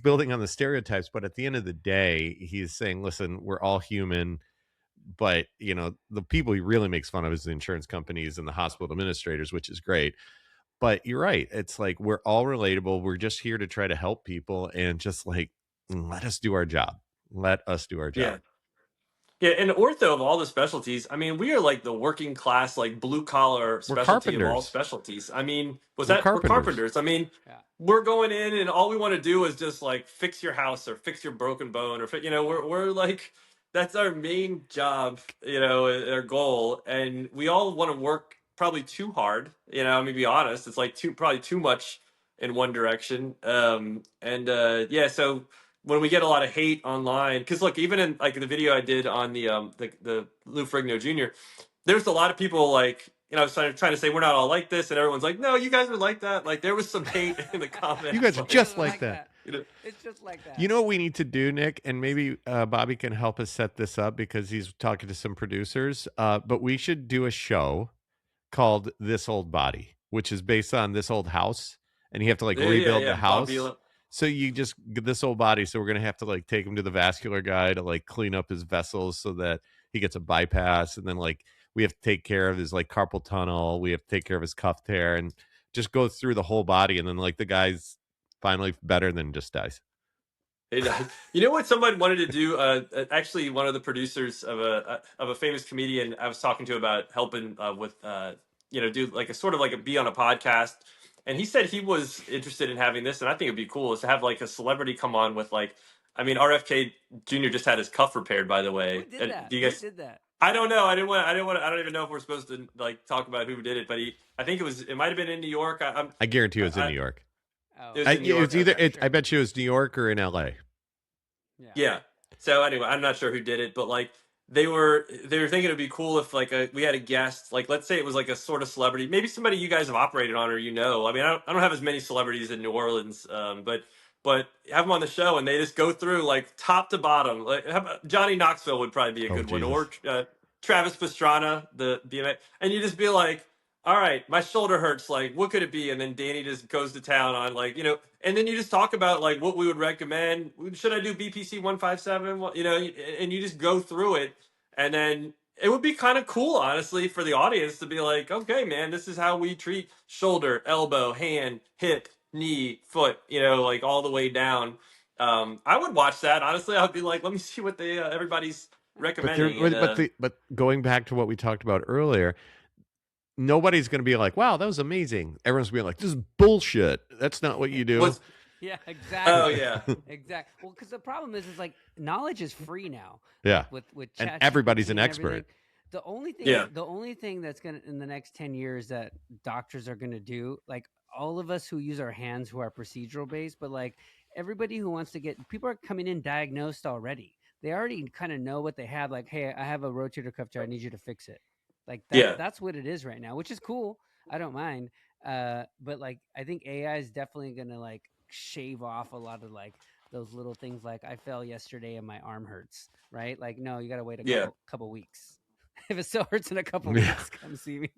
building on the stereotypes, but at the end of the day, he's saying, "Listen, we're all human." But the people he really makes fun of is the insurance companies and the hospital administrators, which is great. But you're right. It's like we're all relatable. We're just here to try to help people and just like let us do our job. Let us do our yeah. job. Yeah, and ortho of all the specialties, I mean, we are like the working class, like blue collar We're specialty of all carpenters. specialties. I mean, We're we're carpenters. carpenters. I mean, Yeah. we're going in and all we want to do is just like fix your house or fix your broken bone or we're like that's our main job, our goal, and we all want to work probably too hard. I'm gonna be honest, it's like probably too much in one direction. And yeah, so when we get a lot of hate online, because look, even in like the video I did on the Lou Ferrigno Jr., there's a lot of people like I was trying to say we're not all like this, and everyone's like, no, you guys are like that. Like there was some hate in the You comments, guys are It just was like like that. that. It's just like You that. know what we need to do, Nick? And maybe Bobby can help us set this up because he's talking to some producers. But we should do a show called This Old Body, which is based on this old house. And you have to like rebuild yeah, the Bob house. Vila. So you just get this old body. So we're gonna have to like take him to the vascular guy to like clean up his vessels so that he gets a bypass, and then like we have to take care of his like carpal tunnel. We have to take care of his cuff tear, and just go through the whole body, and then like the guy's finally better than just dies. You know what somebody wanted to do? Actually, one of the producers of a famous comedian I was talking to about helping with do like a sort of like a be on a podcast, and he said he was interested in having this, and I think it'd be cool is to have like a celebrity come on with like, I mean, RFK Jr. just had his cuff repaired, by the Who way. did that? Do you Who guys? did that? I don't know. I don't even know if we're supposed to like talk about who did it, but I think it might have been in New York. I guarantee it was in New York. Oh, It was in New York. It's either. Okay. It, I bet you it was New York or in L.A. Yeah. Yeah. So anyway, I'm not sure who did it, but like they were thinking it'd be cool if like we had a guest, like let's say it was like a sort of celebrity, maybe somebody you guys have operated on or I mean, I don't have as many celebrities in New Orleans, but have them on the show and they just go through like top to bottom. Like Johnny Knoxville would probably be a Oh, good one, Jesus. or Travis Pastrana, the BMX, and you just be like, all right, my shoulder hurts. Like, what could it be? And then Danny just goes to town on like, and then you just talk about like what we would recommend. Should I do BPC 157? And you just go through it, and then it would be kind of cool, honestly, for the audience to be like, okay, man, this is how we treat shoulder, elbow, hand, hip, knee, foot. Like all the way down. I would watch that. Honestly, I'd be like, let me see what they everybody's recommending. But going back to what we talked about earlier, nobody's going to be like, wow, that was amazing. Everyone's going to be like, this is bullshit. That's not what you do. Yeah, exactly. Oh yeah, exactly. Well, because the problem is like knowledge is free now. Yeah. With And ChatGPT everybody's an and expert. everything. The only thing, Yeah. the only thing that's gonna in the next 10 years that doctors are gonna do, like all of us who use our hands who are procedural based, but like everybody who wants to people are coming in diagnosed already. They already kind of know what they have. Like, hey, I have a rotator cuff tear. I need you to fix it. Like that's what it is right now, which is cool. I don't mind. But like I think AI is definitely gonna like shave off a lot of like those little things like I fell yesterday and my arm hurts, right? Like, no, you gotta wait a couple weeks. If it still hurts in a couple weeks, come see me.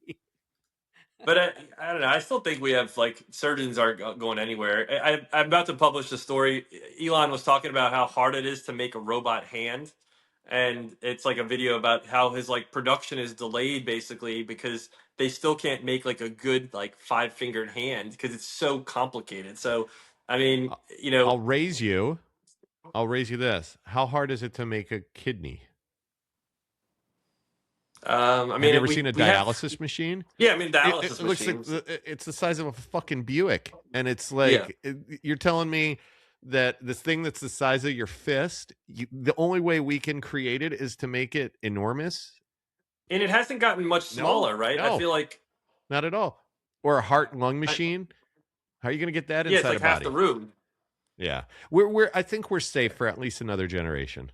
But I don't know. I still think we have like surgeons aren't going anywhere. I'm about to publish a story. Elon was talking about how hard it is to make a robot hand, and it's like a video about how his like production is delayed basically because they still can't make like a good like 5-fingered hand because it's so complicated. So, I mean, you know, I'll raise you this. How hard is it to make a kidney? I Have you mean, ever seen a we have, dialysis machine? yeah, I mean, It dialysis looks like machines. it's the size of a fucking Buick, and it's Yeah, like you're telling me that this thing that's the size of your fist, the only way we can create it is to make it enormous. and it hasn't gotten much No, smaller, right? I no, feel like, not at all. Or a heart and lung I, machine. How are you going to get that yeah, it's inside a like half the body? room. Yeah, we're I think we're safe for at least another generation.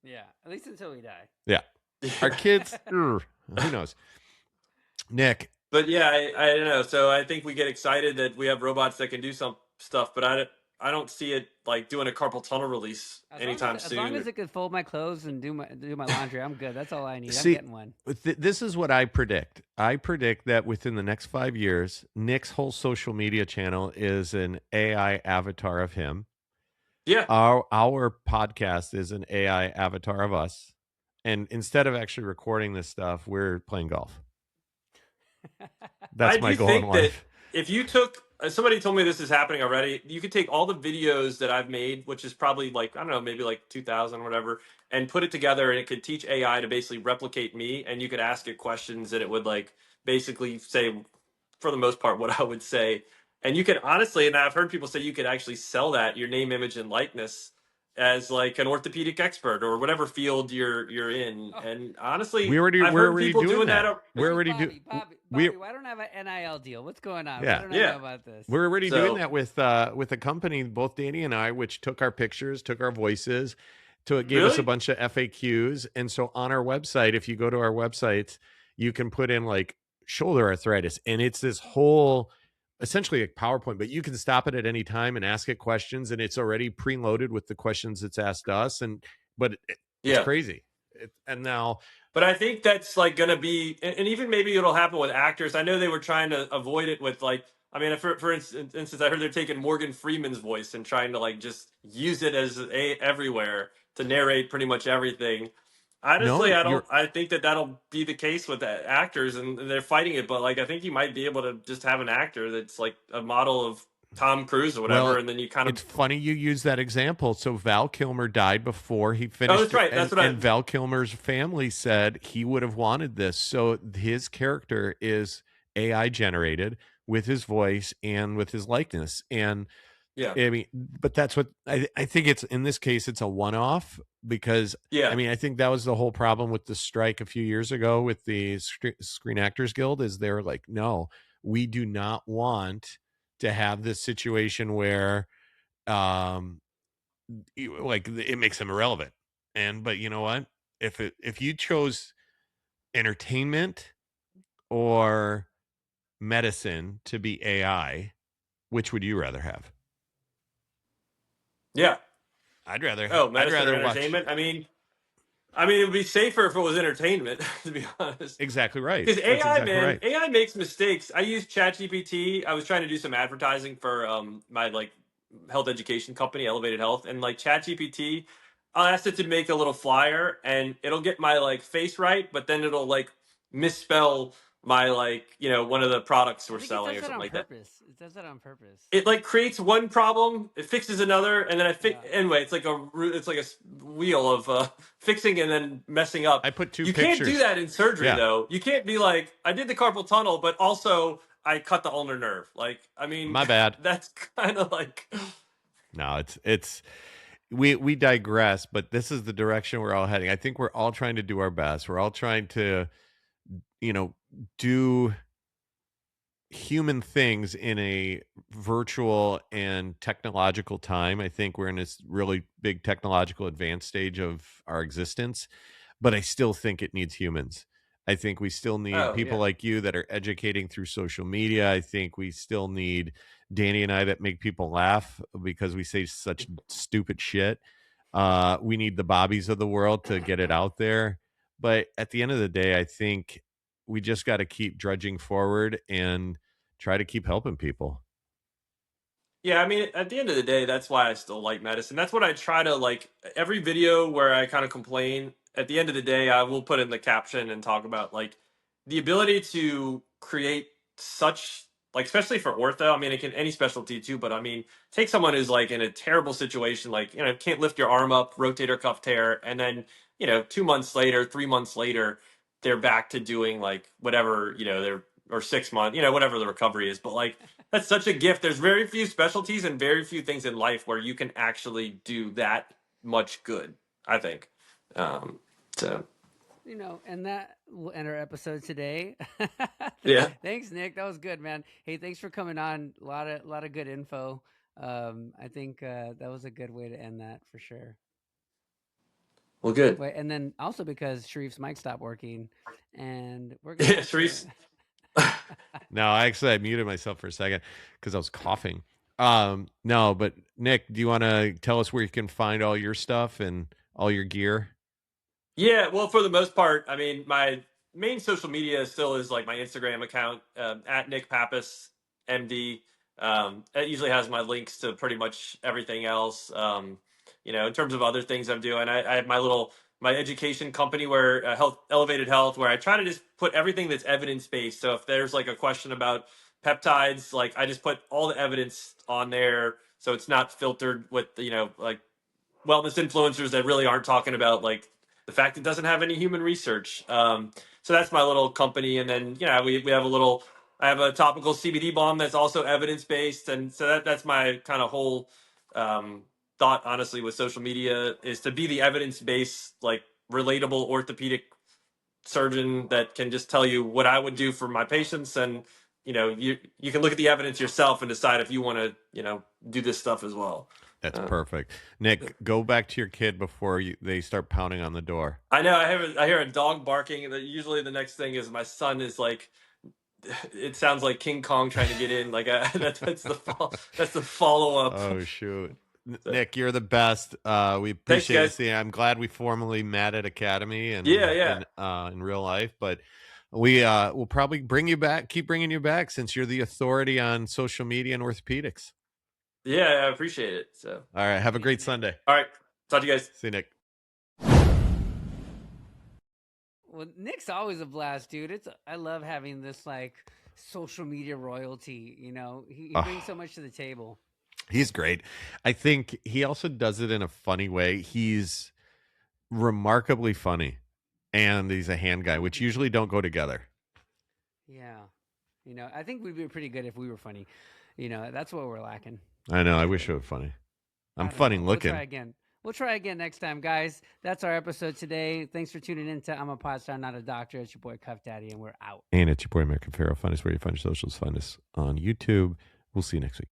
Yeah, at least until we die. Yeah, our kids, who knows? Nick, But yeah, I don't know. So I think we get excited that we have robots that can do some stuff, but I don't see it like doing a carpal tunnel release anytime As long soon. as it could fold my clothes and do my laundry, I'm good. That's all I need. I'm see, getting one. this is what I predict. I predict that within the next 5 years, Nick's whole social media channel is an AI avatar of him. Yeah. Our podcast is an AI avatar of us. And instead of actually recording this stuff, we're playing golf. That's my goal in life. If you took somebody told me this is happening already, you could take all the videos that I've made, which is probably like, I don't know, maybe like 2,000 or whatever, and put it together, and it could teach AI to basically replicate me, and you could ask it questions and it would like basically say, for the most part, what I would say. And you can honestly, and I've heard people say you could actually sell that, your name, image, and likeness, as like an orthopedic expert or whatever field you're in. Oh. And honestly, we're I've heard already people doing that. that. We're already doing. Bobby, why don't I have an NIL deal? What's going on? Yeah. Why don't I know about this? We're already So- doing that with a company, both Danny and I, which took our pictures, took our voices, gave us a bunch of FAQs. And so on our website, if you go to our websites, you can put in like shoulder arthritis, and it's this whole essentially a PowerPoint, but you can stop it at any time and ask it questions, and it's already preloaded with the questions it's asked us. It's crazy. And now, but I think that's like going to be, and even maybe it'll happen with actors. I know they were trying to avoid it with like, I mean, for instance, I heard they're taking Morgan Freeman's voice and trying to like just use it as everywhere to narrate pretty much everything. Honestly, I think that'll be the case with the actors, and they're fighting it. But like, I think you might be able to just have an actor that's like a model of Tom Cruise or whatever, and then you kind of. It's funny you use that example. So Val Kilmer died before he finished. Oh, that's right. And Val Kilmer's family said he would have wanted this. So his character is AI generated with his voice and with his likeness. And yeah, I mean, but that's what I think it's in this case, it's a one-off because I mean, I think that was the whole problem with the strike a few years ago with the Screen Actors Guild is they're like, no, we do not want to have this situation where like it makes them irrelevant. But you know what? If you chose entertainment or medicine to be AI, which would you rather have? Yeah, I'd rather. Medicine I'd rather or entertainment. Watch. I mean, it would be safer if it was entertainment, to be honest. Exactly right. Because AI, AI makes mistakes. I use ChatGPT. I was trying to do some advertising for my like health education company, Elevated Health, and like ChatGPT, I'll ask it to make a little flyer, and it'll get my like face right, but then it'll like misspell my like one of the products we're selling or something like that. It does that on purpose. It like creates one problem, it fixes another, and then anyway. It's like a wheel of fixing and then messing up. I put two. You pictures. Can't do that in surgery though. You can't be like, I did the carpal tunnel, but also I cut the ulnar nerve. Like, I mean, my bad. That's kind of like. No, it's. We digress, but this is the direction we're all heading. I think we're all trying to do our best. We're all trying to, do human things in a virtual and technological time. I think we're in this really big technological advanced stage of our existence, but I still think it needs humans. I think we still need people like you that are educating through social media. I think we still need Danny and I that make people laugh because we say such stupid shit. We need the Bobbies of the world to get it out there. But at the end of the day, I think we just got to keep drudging forward and try to keep helping people. Yeah, I mean, at the end of the day, that's why I still like medicine. That's what I try to like. Every video where I kind of complain, at the end of the day, I will put in the caption and talk about like the ability to create such like, especially for ortho. I mean, it can any specialty too, but I mean, take someone who's like in a terrible situation, like, you know, can't lift your arm up, rotator cuff tear, and then, you know, 2 months later, 3 months later, they're back to doing like whatever, you know, they're or 6 months, you know, whatever the recovery is. But like, that's such a gift. There's very few specialties and very few things in life where you can actually do that much good, I think. So, you know, and that will end our episode today. yeah. Thanks, Nick. That was good, man. Hey, thanks for coming on. A lot of good info. I think that was a good way to end that for sure. Well, good. Wait, and then also because Sharif's mic stopped working, and we're Yeah, gonna Sharice. No, actually, I muted myself for a second because I was coughing. No, but Nick, do you want to tell us where you can find all your stuff and all your gear? Yeah, well, for the most part, I mean, my main social media still is like my Instagram account at Nick Pappas MD. It usually has my links to pretty much everything else. You know, in terms of other things I'm doing, I have my education company where Elevated Health, where I try to just put everything that's evidence based. So if there's like a question about peptides, like I just put all the evidence on there, so it's not filtered with like wellness influencers that really aren't talking about like the fact it doesn't have any human research. So that's my little company. And then, we have I have a topical CBD balm that's also evidence based. And so that's my kind of whole thought, honestly, with social media is to be the evidence based, like relatable orthopedic surgeon that can just tell you what I would do for my patients. And, you can look at the evidence yourself and decide if you want to, do this stuff as well. That's perfect. Nick, go back to your kid before they start pounding on the door. I know. I hear a dog barking. And usually the next thing is my son is like, it sounds like King Kong trying to get in. Like that's the follow up. Oh shoot, Nick, you're the best. We appreciate it. See, I'm glad we formally met at Academy and in real life, but we will probably keep bringing you back since you're the authority on social media and orthopedics. Yeah, I appreciate it. So, all right, have a great Sunday. All right, talk to you guys. See you, Nick. Well, Nick's always a blast, dude. I love having this like social media royalty. You know, he brings so much to the table. He's great. I think he also does it in a funny way. He's remarkably funny, and he's a hand guy, which usually don't go together. Yeah, I think we'd be pretty good if we were funny. That's what we're lacking. I know. I wish it were funny. I'm funny looking. We'll try again next time, guys. That's our episode today. Thanks for tuning in to I'm a Podstar, Not a Doctor. It's your boy Cuff Daddy, and we're out. And it's your boy American Pharaoh. Find us where you find your socials. Find us on YouTube. We'll see you next week.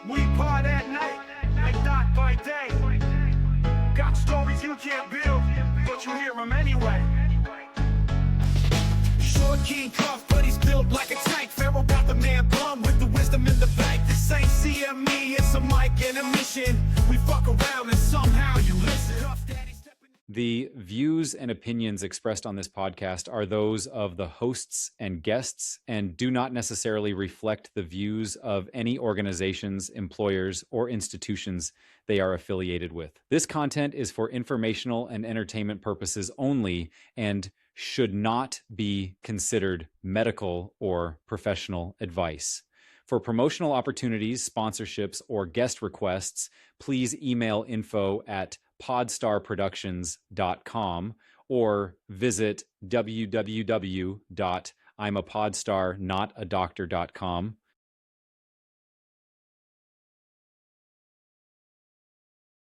We part at night, and doc by day. Got stories you can't build, but you hear them anyway. Short King Cuff, but he's built like a tank. Pharaoh got the man bum with the wisdom in the bank. This ain't CME, it's a mic and a mission. We fuck around and somehow you listen. The views and opinions expressed on this podcast are those of the hosts and guests and do not necessarily reflect the views of any organizations, employers, or institutions they are affiliated with. This content is for informational and entertainment purposes only and should not be considered medical or professional advice. For promotional opportunities, sponsorships, or guest requests, please email info@podstarproductions.com or visit www.imapodstarnotadoctor.com.